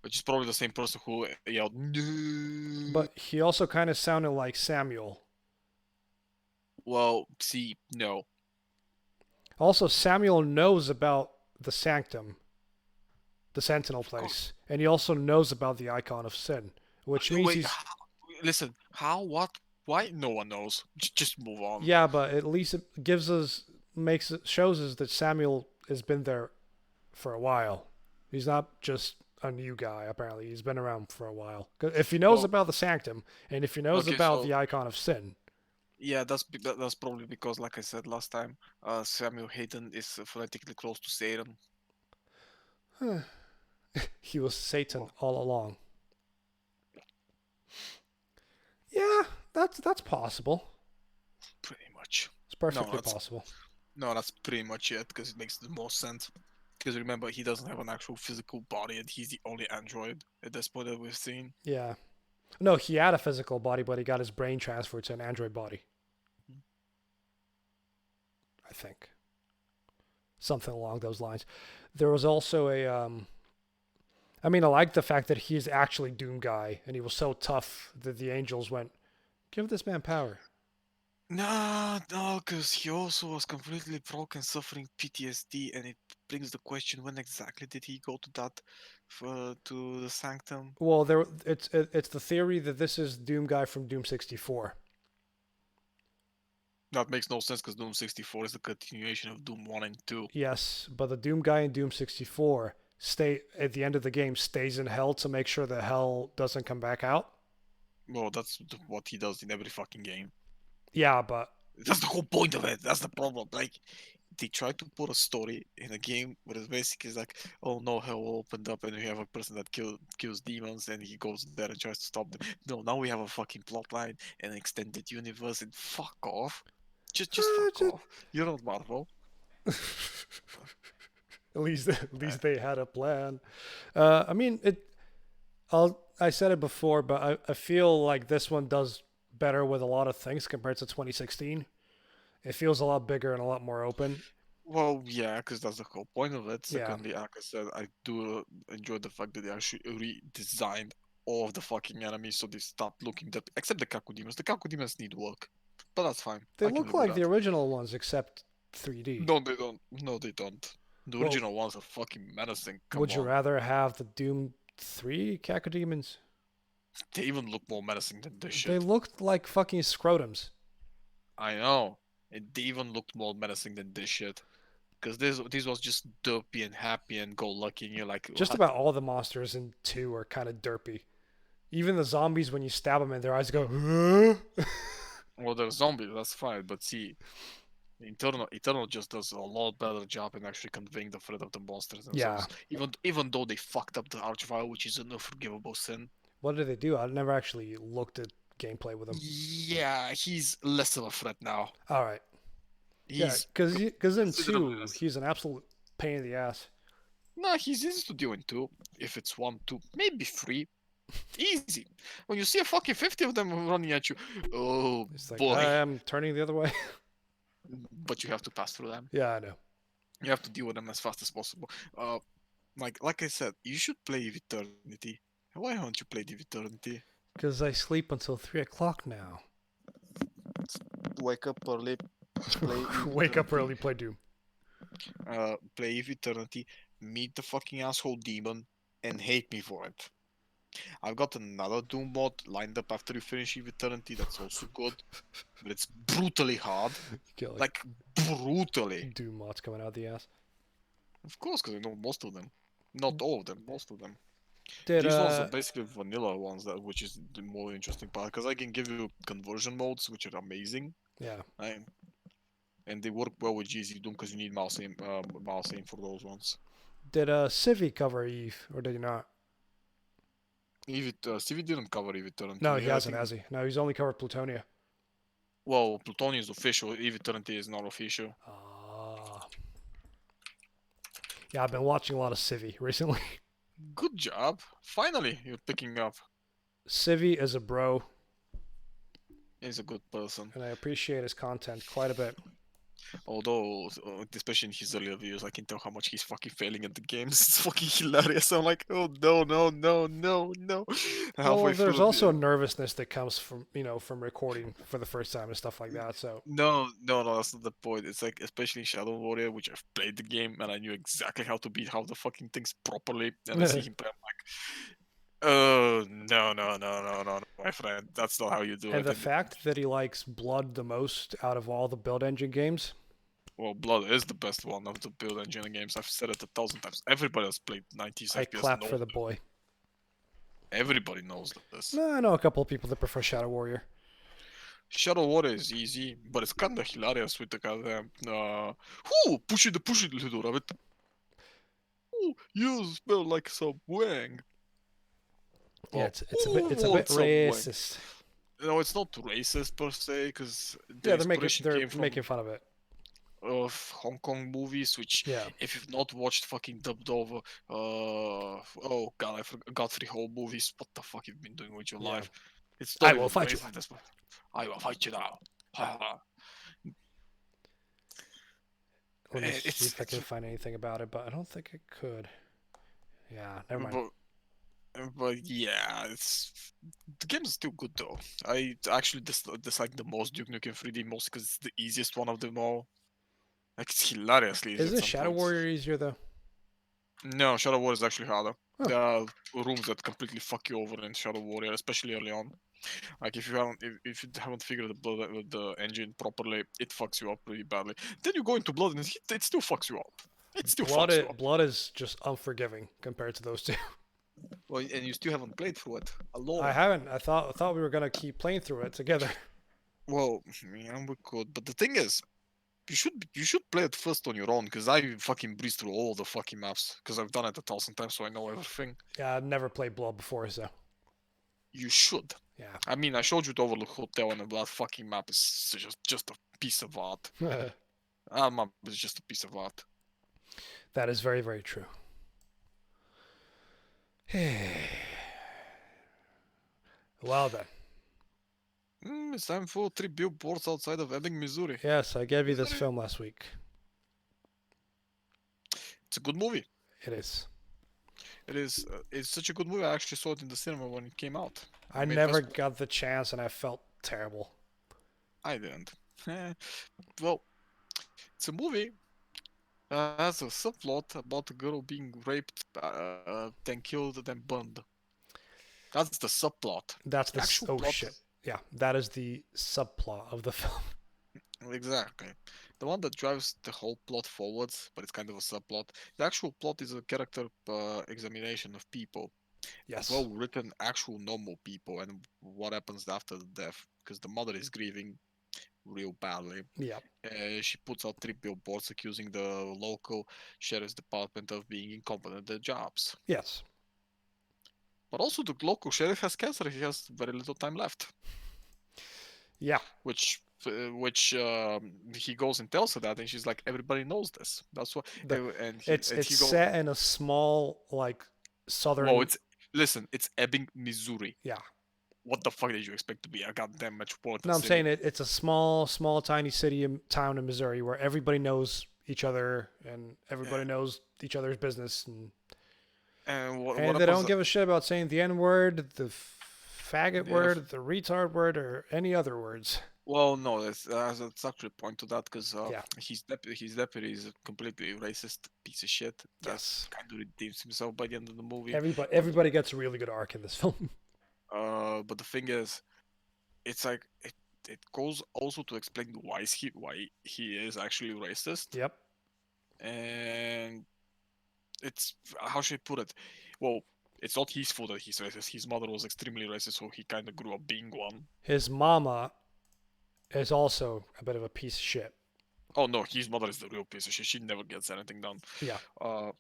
which is probably the same person who yelled "No." but he also kind of sounded like Samuel. Well, see, no. Also, Samuel knows about the Sanctum, the Sentinel Of course. place, and he also knows about the Icon of Sin, which means Wait, he's listen. How? What? Why? No one knows. Just move on. Yeah, but at least it gives us, shows us that Samuel has been there for a while. He's not just a new guy. Apparently, he's been around for a while. 'Cause if he knows Well, about the Sanctum and if he knows okay, about so the Icon of Sin, yeah, that's probably because, like I said last time, Samuel Hayden is phonetically close to Satan. he was Satan Well, all along. Yeah, that's possible. pretty much. It's No, perfectly that's possible. no, that's pretty much it because it makes the most sense. Because remember, he doesn't have an actual physical body, and he's the only android at this point that we've seen. Yeah. No, he had a physical body, but he got his brain transferred to an android body. I think something along those lines. There was also a. I mean, I like the fact that he's actually Doom Guy, and he was so tough that the angels went, "Give this man power." No, no, because he also was completely broken, suffering PTSD, and it brings the question: when exactly did he go to that, to the sanctum? Well, it's the theory that this is Doom Guy from Doom 64. That makes no sense because Doom 64 is the continuation of Doom 1 and 2. Yes, but the Doom Guy in Doom 64 stay at the end of the game stays in hell to make sure that hell doesn't come back out. Well, that's what he does in every fucking game. Yeah, but That's the whole point of it. That's the problem. Like, they try to put a story in a game where it's basically like, oh no, hell opened up and we have a person that kills demons and he goes there and tries to stop them. No, now we have a fucking plotline and an extended universe and fuck off. Just fuck just, off. You're not Marvel. at least they had a plan. I mean, I said it before, but I feel like this one does better with a lot of things compared to 2016. It feels a lot bigger and a lot more open. Well, yeah, because that's the whole point of it. Yeah, Secondly, like I said, I do enjoy the fact that they actually redesigned all of the fucking enemies so they stopped looking that, except the Kaku demons. The Kaku demons need work, but that's fine. they I can look live with like the that. original ones except 3D. No, they don't. No, they don't. The Well, original ones are fucking menacing. Come would you on. rather have the Doom 3 Cacodemons? They even look more menacing than this They shit. looked like fucking scrotums. I know. They even looked more menacing than this shit. Because this was just dopey and happy and go lucky, and you're like, Just what? about all the monsters in 2 are kind of derpy. Even the zombies, when you stab them in their eyes, go, huh? Well, they're zombies, that's fine. But see, Eternal just does a lot better job in actually conveying the threat of the monsters Yeah. themselves. Even though they fucked up the Archivist, which is an unforgivable sin. What did they do? I never actually looked at gameplay with them. Yeah, he's less of a threat now. All right. Yeah, He's because in considerably 2, less. he's an absolute pain in the ass. No, he's easy to deal in two. If it's one, two, maybe three. Easy. When you see a fucking 50 of them running at you, oh It's like, I boy. am turning the other way. But you have to pass through them. Yeah, I know. You have to deal with them as fast as possible. Like I said, you should play Eve Eternity. Why haven't you played Eve Eternity? Because I sleep until 3 o'clock now. Wake up early, play Eve Wake up Eternity. early, play Doom. Play Eve Eternity, meet the fucking asshole demon, and hate me for it. I've got another Doom mod lined up after you finish Eve Eternity that's also good, but it's brutally hard. Get like Like, brutally. Doom mods coming out the ass. Of course, because I know most of them. Not all of them, most of them. Did These ones are basically vanilla ones, which is the more interesting part, because I can give you conversion modes, which are amazing, yeah. and they work well with GZ Doom because you need mouse aim for those ones. Did Civi cover Eve or did he not? CV didn't cover Eve Eternity. No, he I hasn't, think, has he? No, he's only covered Plutonia. well, Plutonium is official. Eve Eternity is not official. Ah. Yeah, I've been watching a lot of Civi recently. Good job. Finally, you're picking up. Civi is a bro, He's a good person. and I appreciate his content quite a bit. Although, especially in his earlier videos, I can tell how much he's fucking failing at the games. It's fucking hilarious. I'm like, oh no, no, no, no, no. Well, Halfway through there's the also a video. nervousness that comes from from recording for the first time and stuff like that. So No, no, no, that's not the point. It's like, especially in Shadow Warrior, which I've played the game and I knew exactly how to beat how the fucking things properly. And I see him play, I'm like, No, no, no, no, no, no, my friend. That's not how you do And it. the fact that he likes Blood the most out of all the Build Engine games, Well, Blood is the best one of the build engine games. I've said it 1,000 times. Everybody has played 90s I FPS. clap No, for the boy. everybody knows this. No, I know a couple of people that prefer Shadow Warrior. Shadow Warrior is easy, but it's kinda hilarious with the goddamn push it, little rabbit. Ooh, you smell like some wang. Yeah, Well, it's who it's a bit wants some wang? racist. No, it's not racist per se, because the Yeah, inspiration they're came from making fun of it. Hong Kong movies, which Yeah, if you've not watched fucking dubbed over, oh god, I forgot Godfrey Hall movies. What the fuck you've been doing with your yeah. life? It's I not will even fight you. racist. I will fight you now. Let me see if I It's can find anything about it, but I don't think I could. Yeah, never mind. but yeah, it's the game is still good though. I actually dislike the most Duke Nukem 3D most because it's the easiest one of them all. Like it's hilariously easy at Isn't some Shadow points. Warrior easier though? No, Shadow War is actually harder. Huh. There are rooms that completely fuck you over in Shadow Warrior, especially early on. Like if you haven't figured the engine properly, it fucks you up pretty badly. Then you go into Blood and it still fucks you up. It still fucks you up. Blood is just unforgiving compared to those two. Well, and you still haven't played through it I alone. haven't. I thought we were gonna keep playing through it together. Well, yeah, we could, but the thing is, you should play it first on your own, because I fucking breezed through all the fucking maps because I've done it 1,000 times, so I know everything. Yeah, I've never played Blood before, so You should. yeah. I mean, I showed you the Overlook Hotel, and that fucking map is just a piece of art. That map is just a piece of art. That is very, very true. Well then. It's time for 3 billboards outside of Ebbing, Missouri. Yes, I gave you this Missouri. film last week. It's a good movie. It is. It is. It's such a good movie. I actually saw it in the cinema when it came out. I I made never festival. got the chance, and I felt terrible. I didn't. Well, it's a movie that has a subplot about a girl being raped, then killed, then burned. That's the subplot. That's The the actual oh plot. shit. Yeah, that is the subplot of the film. Exactly. The one that drives the whole plot forwards, but it's kind of a subplot. The actual plot is a character examination of people, of Yes. well-written, actual normal people, and what happens after the death. Because the mother is grieving real badly. Yeah. She puts out 3 billboards accusing the local sheriff's department of being incompetent at their jobs. Yes. But also, the local sheriff has cancer. He has very little time left. Yeah. Which he goes and tells her that, and she's like, everybody knows this. That's what. The And it's he goes, set in a small like well, southern. it's Ebbing, Missouri. Yeah. What the fuck did you expect to be a goddamn metropolitan No, I'm city? saying it's a small, tiny city town in Missouri where everybody knows each other and everybody Yeah. knows each other's business, And what and they happens? don't give a shit about saying the N word, the faggot Yeah, word, the retard word, or any other words. well, no, that's actually a point to that, because Yeah. his deputy is a completely racist piece of shit that Yes. kind of redeems himself by the end of the movie. Everybody gets a really good arc in this film. But the thing is, it's like it goes also to explain why he is actually racist, Yep. and it's, how should I put it? Well, it's not his fault that he's racist. His mother was extremely racist, so he kind of grew up being one. His mama is also a bit of a piece of shit. Oh no, his mother is the real piece of shit. She never gets anything done. Yeah. Uh,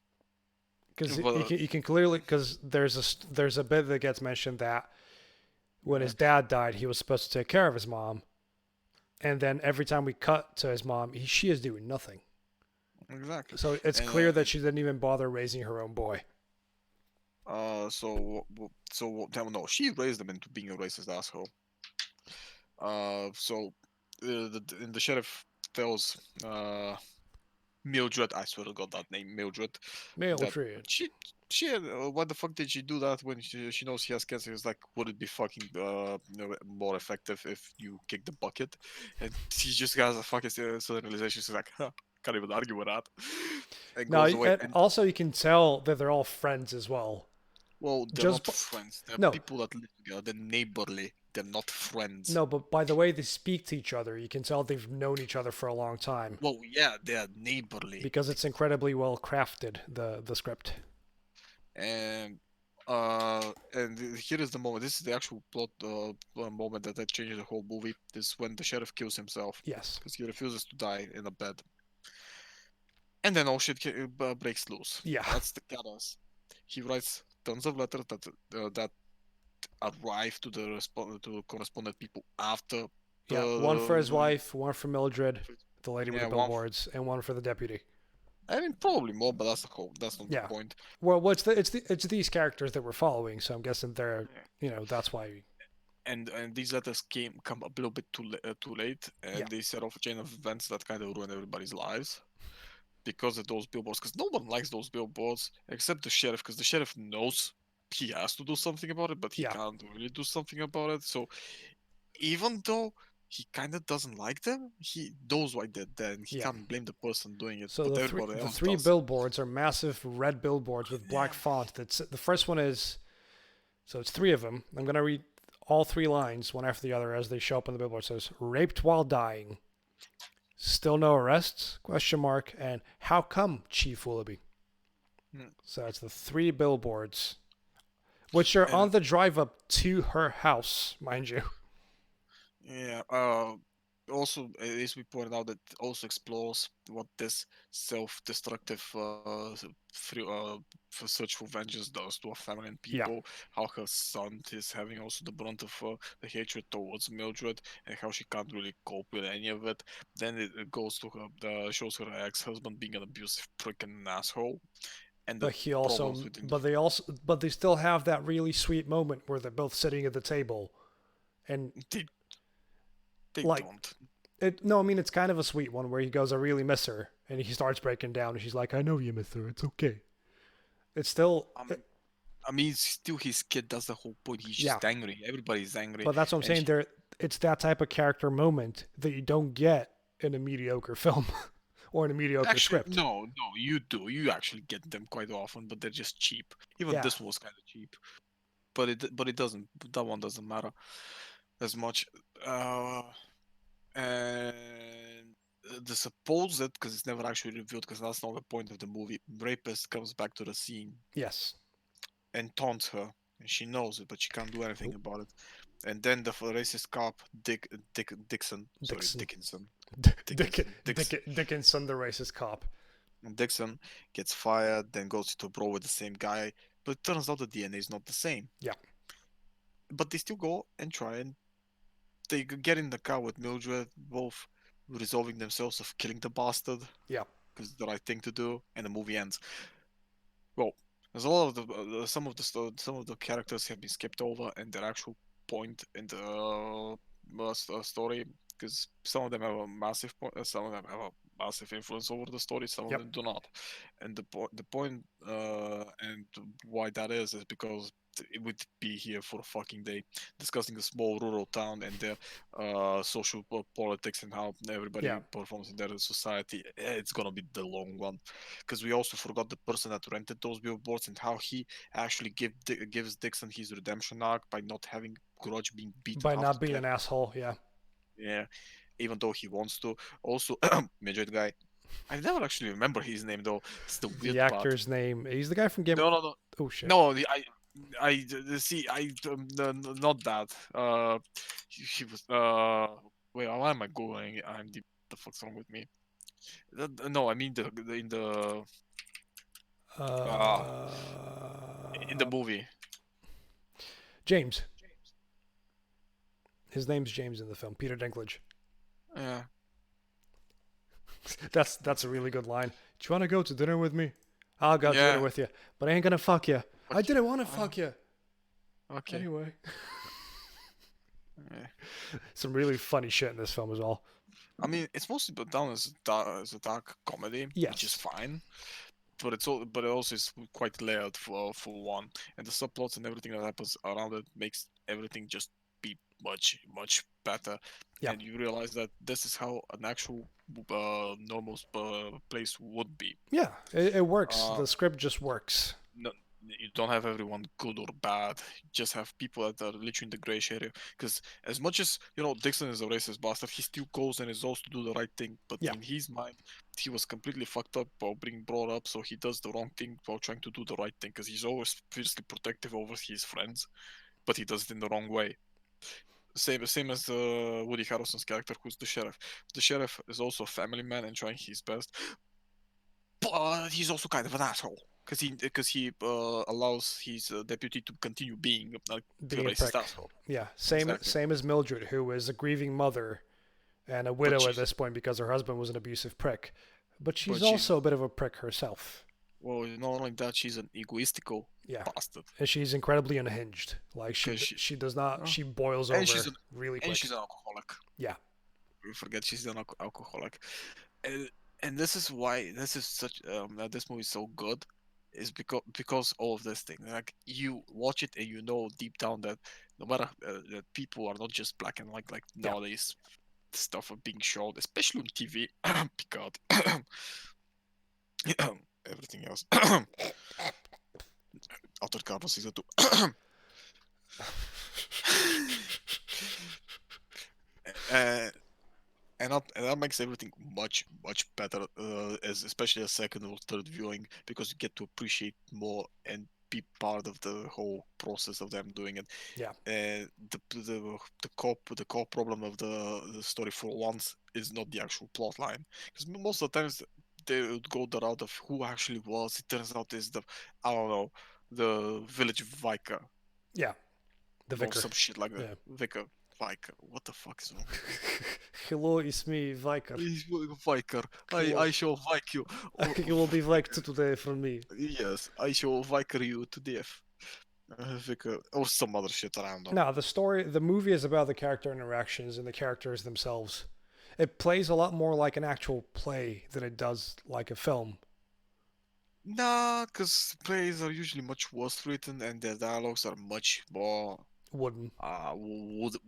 Because but you can clearly, because there's a bit that gets mentioned that when his dad died, he was supposed to take care of his mom, and then every time we cut to his mom, she is doing nothing. exactly. So it's And clear that she didn't even bother raising her own boy. no, she raised him into being a racist asshole. And the sheriff tells Mildred, I swear to God, that name Mildred, that Mildred. why the fuck did she do that when she knows he has cancer? He's like, would it be fucking more effective if you kick the bucket? And she just has a fucking sudden realization. She's like, huh, can't even argue with that. And No, goes away. and And also you can tell that they're all friends as well. Well, they're Just not friends. They're no, people that live together. They're neighborly. They're not friends. no, but by the way they speak to each other, you can tell they've known each other for a long time Well, yeah, they're neighborly. because it's incredibly well crafted. The script. And here is the moment. This is the actual plot moment that changes the whole movie. This is when the sheriff kills himself Yes. because he refuses to die in a bed. And then all shit breaks loose. Yeah. That's the chaos. He writes tons of letters that arrive to the correspondent people after Yeah. One for his the wife, one for Mildred, the lady with the yeah billboards, and one for the deputy. I mean probably more, but that's the whole. That's not the Yeah. point. Well, it's these characters that we're following, so I'm guessing they're that's why. And these letters come a little bit too late, Yeah. and they set off a chain of events that kind of ruin everybody's lives because of those billboards. Because no one likes those billboards except the sheriff, because the sheriff knows he has to do something about it, but he Yeah. can't really do something about it. So even though he kind of doesn't like them, he knows why they're there, and he Yeah. can't blame the person doing it, So but the three everybody the else three does. billboards are massive red billboards with black Yeah. font. That's the first one is so it's three of them. I'm gonna read all three lines one after the other as they show up on the billboard. It says raped while dying. Still no arrests? Question mark. And how come, Chief Willoughby? Hmm. So it's the three billboards, which are on And the drive up to her house, mind you. yeah, also, as we pointed out, it also explores what this self-destructive search for vengeance does to a family and Yeah. people. How her son is having also the brunt of the hatred towards Mildred, and how she can't really cope with any of it. Then it goes to her, shows her ex-husband being an abusive prick and an asshole, and the But he problems also, within but they still have that really sweet moment where they're both sitting at the table, and they like don't. it. No, I mean it's kind of a sweet one where he goes, "I really miss her," and he starts breaking down, and she's like, "I know you miss her. It's okay." It's still, I mean, it's still his kid. That's the whole point. He's yeah. just angry. Everybody's angry, But that's what I'm and saying. she, There, it's that type of character moment that you don't get in a mediocre film or in a mediocre actually, script. no, you do. You actually get them quite often, but they're just cheap. Even Yeah, this one was kind of cheap, but it doesn't. That one doesn't matter as much. Uh, and the supposed, because it's never actually revealed, because that's not the point of the movie. Rapist comes back to the scene yes. and taunts her, and she knows it, but she can't do anything Nope. about it. And then the racist cop Dixon, sorry Dixon. Dickinson, the racist cop. Dixon gets fired, then goes to bro with the same guy, but it turns out the DNA is not the same. Yeah. But they still go and try, and they get in the car with Mildred, both resolving themselves of killing the bastard Yeah. because it's the right thing to do, and the movie ends. Well, there's a lot of some of the characters have been skipped over, and their actual point in the story, because some of them have a massive point, some of them have a massive influence over the story, some of Yep. them do not. And the point and why that is because it would be here for a fucking day discussing a small rural town and their social politics and how everybody Yeah. performs in their society. It's gonna be the long one, because we also forgot the person that rented those billboards and how he actually gives Dixon his redemption arc by not having grudge being beaten By half not to being death. an asshole. Yeah. Yeah, even though he wants to. Also, midget guy. I never actually remember his name though. It's the The weird part. actor's name. He's the guy from Gambit. No, no, no, Oh shit. no. See. Not that. He was. Wait, why am I going? The fuck's wrong with me? No, I mean uh in the Uh, movie. James. His name's James in the film. Peter Dinklage. Yeah. That's a really good line. Do you want to go to dinner with me? I'll go to dinner Yeah. with you, but I ain't gonna fuck you. I Fuck you. didn't want to fuck you. Okay. Anyway, Yeah. some really funny shit in this film as well. I mean, it's mostly put down as as a dark comedy, which is Yes. fine. But it also is quite layered for one, and the subplots and everything that happens around it makes everything just be much better. Yeah. And you realize that this is how an actual normal place would be. Yeah. It works. Uh, The script just works. no, you don't have everyone good or bad. You just have people that are literally in the grayish area. Because as much as Dixon is a racist bastard, he still goes and resolves to do the right thing. But Yeah. in his mind, he was completely fucked up while being brought up, so he does the wrong thing while trying to do the right thing. Because he's always fiercely protective over his friends, but he does it in the wrong way. Same as Woody Harrelson's character, who's the sheriff. The sheriff is also a family man and trying his best, but he's also kind of an asshole because he allows his deputy to continue being a Being a racist prick. asshole. Yeah. Same Exactly. same as Mildred, who is a grieving mother and a But widow at this point because her husband was an abusive prick. But she's she's also a bit of a prick herself. well, not only that, she's an egoistical Yeah. bastard. And she's incredibly unhinged. Like Because she, she does not oh, she boils and she's over an really and quick. she's an alcoholic. Yeah. We forget she's an alcoholic, and, and this is why this is such that this movie is so good, is because all of this thing. Like you watch it and you know deep down that no matter that people are not just black and white like Yeah. nowadays stuff are being shown, especially on TV. Picard. Everything else. Outer Carbon season 2. uh, and that makes everything much better, as especially a second or third viewing, because you get to appreciate more and be part of the whole process of them doing it. Yeah. The core problem of the story for once is not the actual plot line, because most of the times they would go the route of who actually was. It turns out is the, I don't know, the village vicar Yeah. The or vicar. some shit like that. Yeah. Vicar, vicar. What the fuck is wrong with me? Hello, it's me, Vicar. Vicar, I Hello. shall vike you. Or, You will be viked today from me. yes, I shall vicar you to death. Vicar, or some other shit random. No, the movie is about the character interactions and the characters themselves. It plays a lot more like an actual play than it does like a film. Nah, because plays are usually much worse written and their dialogues are much more Wooden.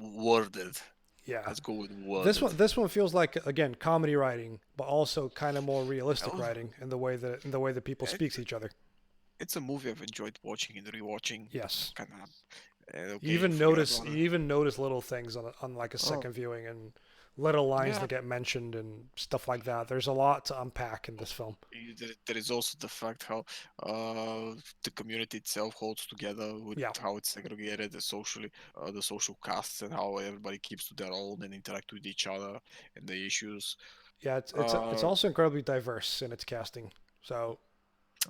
worded. Yeah. Let's go with This worded. one this one feels like again comedy writing, but also kind of more realistic Oh, writing in the way that people speak to it's each other. it's a movie I've enjoyed watching and rewatching. Yes. Kind of. Okay, You even notice little things on like a oh, second viewing and little lines yeah. that get mentioned and stuff like that. There's a lot to unpack in this film. There is also the fact how the community itself holds together with Yeah. how it's segregated, the social castes, and how everybody keeps to their own and interact with each other and the issues. Yeah, it's Uh, also incredibly diverse in its casting. So,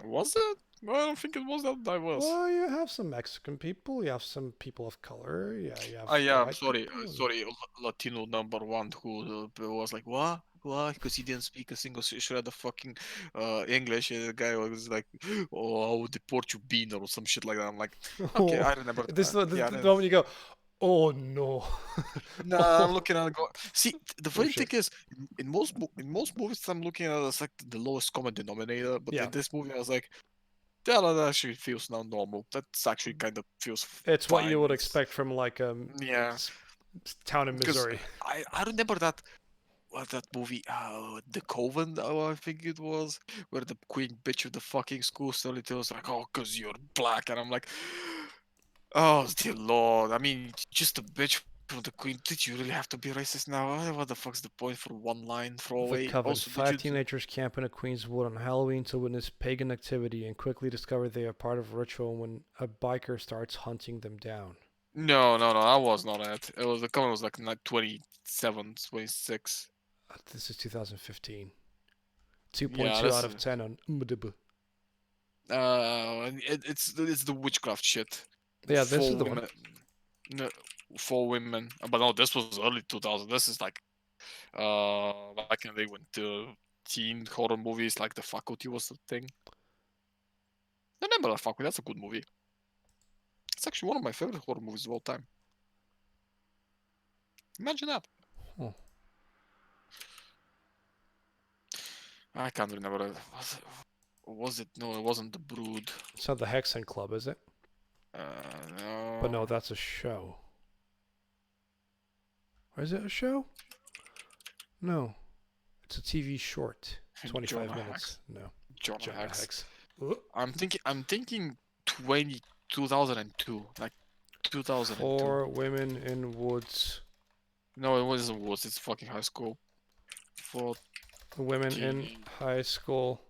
was it? I don't think it was that diverse. well, you have some Mexican people, you have some people of color, yeah, you have Yeah, I'm white sorry, people. And, sorry, Latino number one who was like, what? What? Because he didn't speak a single shred of fucking English. And the guy was like, "Oh, I will deport you, beaner," or some shit like that. I'm like, okay, oh, I remember. this Yeah, the moment you go, oh no, nah, I'm oh, looking at it. Go. See, the oh funny thing shit, is, in most movies, I'm looking at it as like the lowest common denominator. But yeah, in this movie, I was like, yeah, that actually feels now normal. That's actually kind of feels it's what you fine. would It's expect from like a yeah, town in because Missouri. I remember that that movie, The Coven, I think it was, where the queen bitch of the fucking school suddenly tells like, oh, cause you're black, and I'm like, oh dear lord, I mean, just a bitch from the queen. Did you really have to be racist now? What the fuck's the point for one line The throwaway? Coven. Also, did Five you? teenagers camp in a Queenswood on Halloween to witness pagan activity and quickly discover they are part of a ritual when a biker starts hunting them down. No, that was not it. It was the Coven was like 27, 26. This is 2015. Yeah, 2.2 this out is of 10 on IMDb. it's the witchcraft shit Yeah, this is for the one. women. No, for women, but no, this was early 2000. This is like back in the day when the teen horror movies like The Faculty was the thing. I remember The Faculty. That's a good movie. It's actually one of my favorite horror movies of all time. Imagine that. Oh, I can't remember. Was it? No, it wasn't The Brood. it's not the Hexen Club, is it? But no, No. that's a show. Or is it a show? No, it's a TV short. Jonah 25 minutes. Hex. No, Jonah Jonah Hex. Hex. I'm thinking 2002, like 2002. 4 Women in Woods. No, it wasn't Woods. It's fucking high school. 14. Women in High School.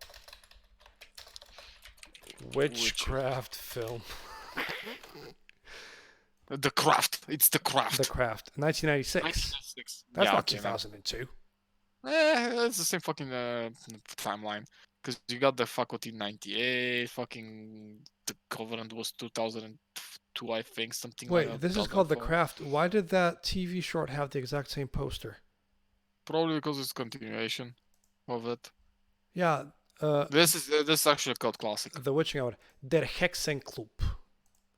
Witchcraft film. The Craft. It's The Craft. The Craft. 1996. 1996. That's yeah, not okay, 2002. It's the same fucking timeline. Because you got the faculty 98, fucking the Covenant was 2002, I think, something like that. Wait, this is called The 2004. Craft. Why did that TV short have the exact same poster? Probably because it's continuation of it. Yeah, This is actually a cult classic. The Witching Hour. Der Hexenclub.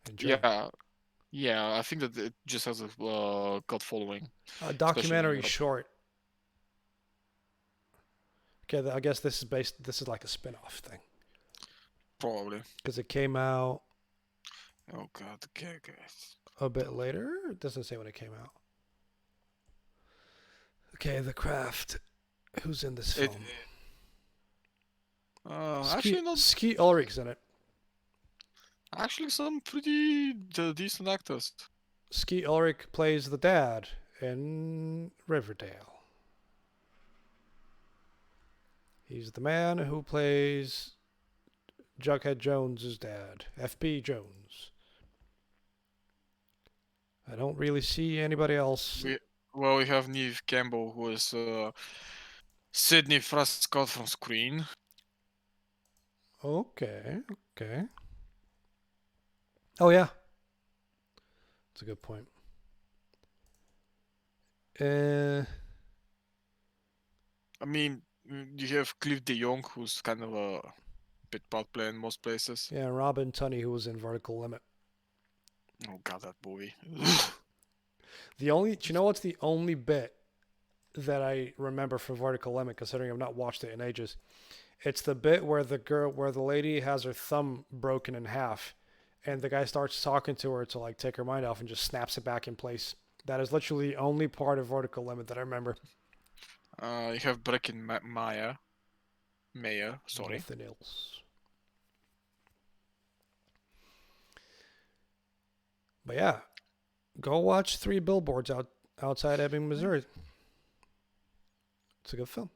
In German. Yeah, I think that it just has a cult following. A documentary Europe. short. Okay, I guess this is like a spin-off thing. Probably. Because it came out Oh god, okay. a bit later. It doesn't say when it came out. Okay, The Craft. Who's in this film? Actually not. Skeet Ulrich's in it. Actually, some pretty decent actors. Skeet Ulrich plays the dad in Riverdale. He's the man who plays Jughead Jones's dad, F.B. Jones. I don't really see anybody else. We have Neve Campbell, who is Sidney Prescott from Screen. Okay. Oh, yeah. That's a good point. I mean, you have Cliff De Jong, who's kind of a bit part player in most places. Yeah, Robin Tunney, who was in Vertical Limit. Oh god, that movie. Do you know what's the only bit that I remember from Vertical Limit, considering I've not watched it in ages? It's the bit where the lady has her thumb broken in half, and the guy starts talking to her to like take her mind off and just snaps it back in place. That is literally the only part of Vertical Limit that I remember. You have Brecken Maya. Sorry. Nothing else. But yeah, go watch 3 Billboards outside Ebbing, Missouri. It's a good film.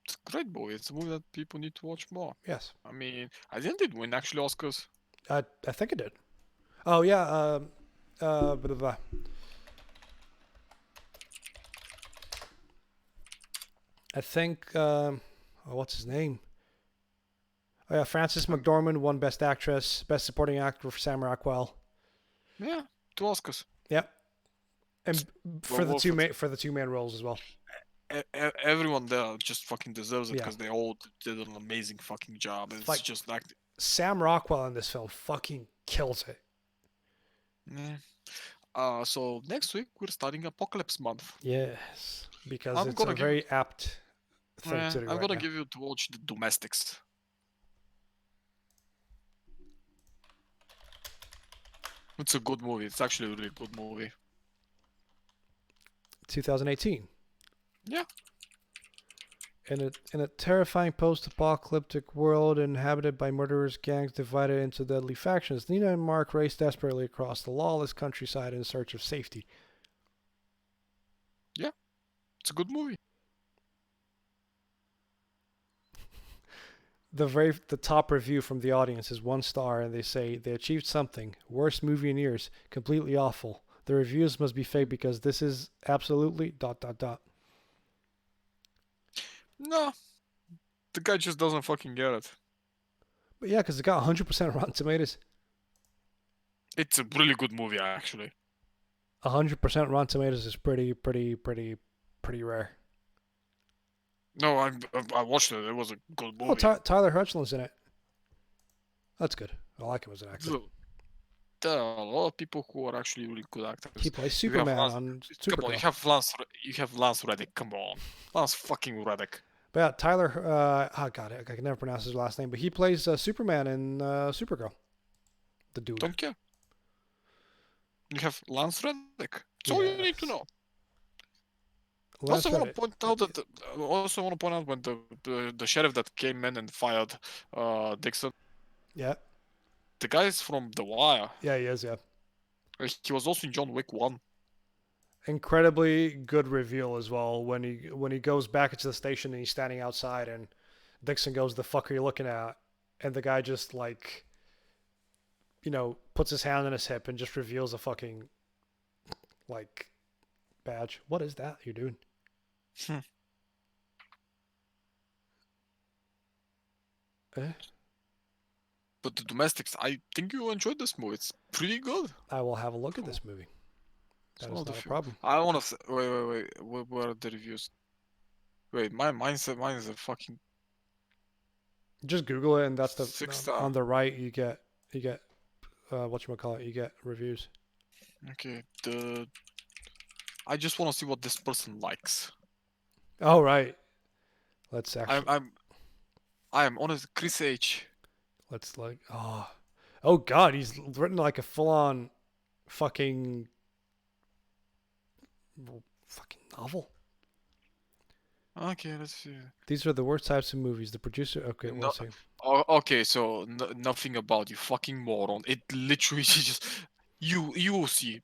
It's a great movie. It's a movie that people need to watch more. Yes. I mean, I didn't it win actually Oscars. I think it did. Oh yeah. Blah, blah, blah. I think. What's his name? Oh yeah, Frances McDormand won Best Actress, Best Supporting Actor for Sam Rockwell. Yeah, 2 Oscars. Yep. And for the two main roles as well. Everyone there just fucking deserves it Yeah. because they all did an amazing fucking job. It's Like- just like Sam Rockwell in this film fucking kills it. yeah. So next week we're starting Apocalypse Month. Yes, because I'm it's a gonna very apt thing Yeah, to do I'm right gonna now. give you to watch The Domestics. It's a good movie. It's actually a really good movie. 2018. Yeah. In a terrifying post-apocalyptic world inhabited by murderous gangs divided into deadly factions, Nina and Mark race desperately across the lawless countryside in search of safety. It's a good movie. The top review from the audience is 1 star, and they say they achieved something. Worst movie in years. Completely awful. The reviews must be fake because this is absolutely ... No. The guy just doesn't fucking get it. But yeah, because it got 100% Rotten Tomatoes. It's a really good movie, actually. 100% Rotten Tomatoes is pretty rare. No, I watched it. It was a good movie. Oh, Tyler Hoechlin's in it. That's good. I like him as an actor. So, there are a lot of people who are actually really good actors. He plays You have Superman Lance- on Come on, Supergirl. you have Lance Reddick. Come on, Lance fucking Reddick. But yeah, Tyler. Oh god, I can never pronounce his last name. But he plays Superman in Supergirl. The dude. Don't care. You have Lance Reddick. That's all you need to know. Lance Also want to Reddick. point out that when the sheriff that came in and fired Dixon, Yeah. The guy is from The Wire. Yeah, he is. Yeah. He was also in John Wick 1. Incredibly good reveal as well when he goes back into the station and he's standing outside and Dixon goes, "The fuck are you looking at?" And the guy just like, puts his hand on his hip and just reveals a fucking like badge. What is that you're doing? Hmm. Eh? But The Domestics, I think you enjoyed this movie. It's pretty good. I will have a look at this movie. That is not a problem. I want to. Wait. Where are the reviews? Wait, mine's a fucking Just Google it, and that's the 6-star. on the right. You get whatchamacallit, you get reviews. Okay. I just want to see what this person likes. Oh right. Let's actually. I am honest. Chris H. Let's like. Oh God, he's written like a full-on fucking novel. Okay, let's see. These are the worst types of movies. The producer. Okay, No, one second. okay, so nothing about you fucking moron. It literally just you will see.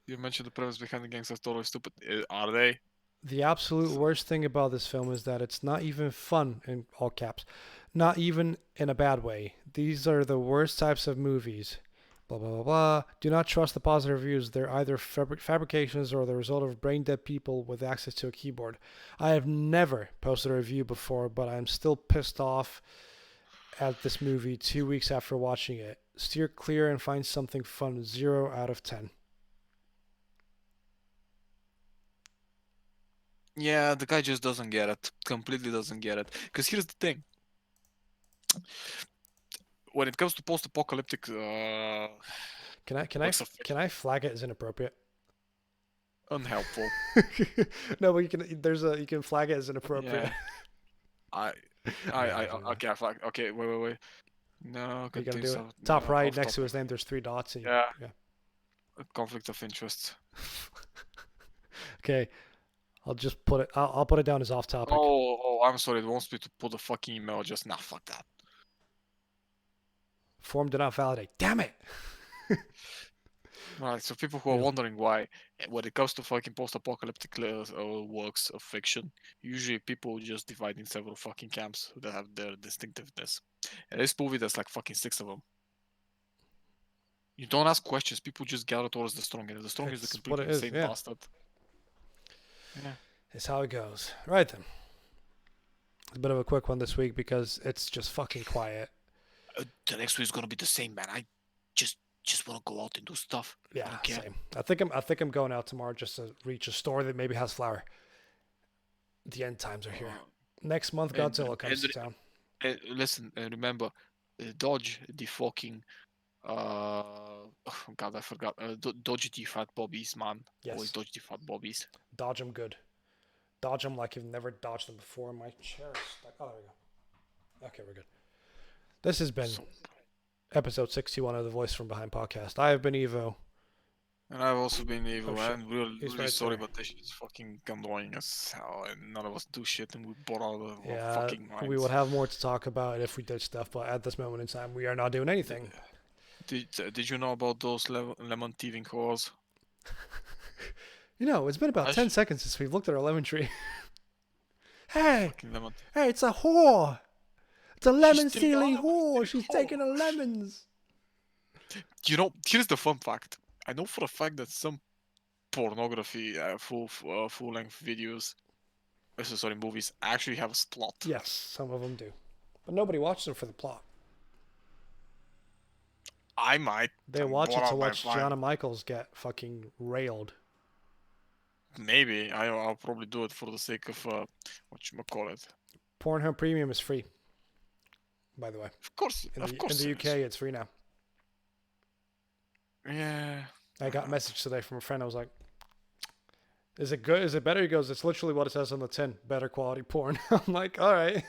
You mentioned the premise behind the gangster story. Stupid. Are they? The absolute worst thing about this film is that it's not even fun, in all caps. Not even in a bad way. These are the worst types of movies. Blah, blah, blah, blah. Do not trust the positive reviews. They're either fabrications or the result of brain dead people with access to a keyboard. I have never posted a review before, but I'm still pissed off at this movie 2 weeks after watching it. Steer clear and find something fun. 0 out of 10. Yeah, the guy just doesn't get it. Completely doesn't get it. Because here's the thing. When it comes to post-apocalyptic, Can I flag it as inappropriate? unhelpful. No, but you can flag it as inappropriate. Yeah. Okay, I flag. Okay, wait. No, You gotta do it. so, Top no, right off next to topic. his name, there's 3 dots. And Yeah. yeah. Conflict of interest. Okay, I'll just put it. I'll put it down as off topic. Oh, I'm sorry. It wants me to put a fucking email. Just nah, fuck that. Form did not validate. Damn it. Right, so people who are wondering why, when it comes to fucking post-apocalyptic works of fiction, usually people just divide in several fucking camps that have their distinctiveness. And this movie, there's like fucking 6 of them. You don't ask questions, people just gather towards the strong, and the strong is the It's completely what it is, insane yeah. bastard. Yeah. It's how it goes. Right then. It's a bit of a quick one this week because it's just fucking quiet. The next week is gonna be the same, man. I just want to go out and do stuff. Yeah, same. I think I'm going out tomorrow just to reach a store that maybe has flour. The end times are here. Next month, Godzilla comes to town. Listen, remember, dodge the fucking oh God, I forgot. Dodge the fat bobbies, man. Yes. Always dodge the fat bobbies. Dodge them good. Dodge them like you've never dodged them before. My chair is stuck. Oh, there we go. Okay, we're good. This has been episode 61 of the Voice from Behind podcast. I have been Evo. And I've also been evil, Oh, man. Really right sorry, there. but this shit's fucking annoying as hell, and none of us do shit, and we bore out of our Yeah, fucking minds. we would have more to talk about if we did stuff, but at this moment in time, we are not doing anything. Did you know about those lemon thieving whores? It's been about 10 seconds since we've looked at our lemon tree. Hey, it's a whore. It's a lemon stealing whore. She's taking the lemons. Here's the fun fact. I know for a fact that some pornography, full-length videos, movies, actually have a plot. Yes, some of them do. But nobody watches them for the plot. I might. They watch it to watch Gianna Michaels get fucking railed. Maybe. I'll probably do it for the sake of, whatchamacallit. Pornhub Premium is free, by the way. Of course. In the UK, it's free now. Yeah. I got a message today from a friend. I was like, is it good? Is it better? He goes, it's literally what it says on the tin. Better quality porn. I'm like, all right.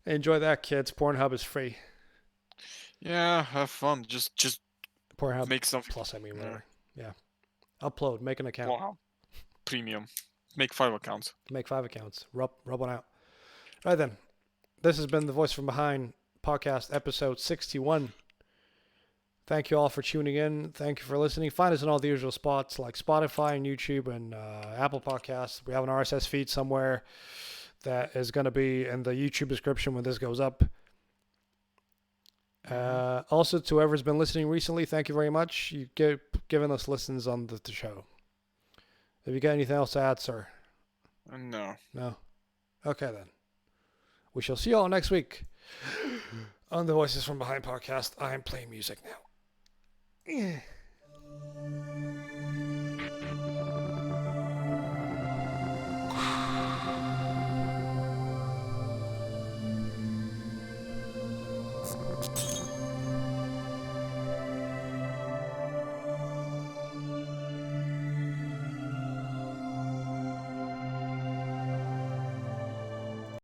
Enjoy that, kids. Pornhub is free. Yeah, have fun. Just Pornhub make something. Plus, I mean, whatever. Yeah. Upload. Make an account. Wow. Premium. Make 5 accounts. Make 5 accounts. Rub one out. All right, then. This has been the Voice from Behind Podcast, episode 61. Thank you all for tuning in. Thank you for listening. Find us in all the usual spots like Spotify and YouTube and Apple Podcasts. We have an RSS feed somewhere that is going to be in the YouTube description when this goes up. Also, to whoever's been listening recently, thank you very much. You've given us listens on the show. Have you got anything else to add, sir? No. No? Okay, then. We shall see you all next week on the Voices from Behind podcast. I am playing music now.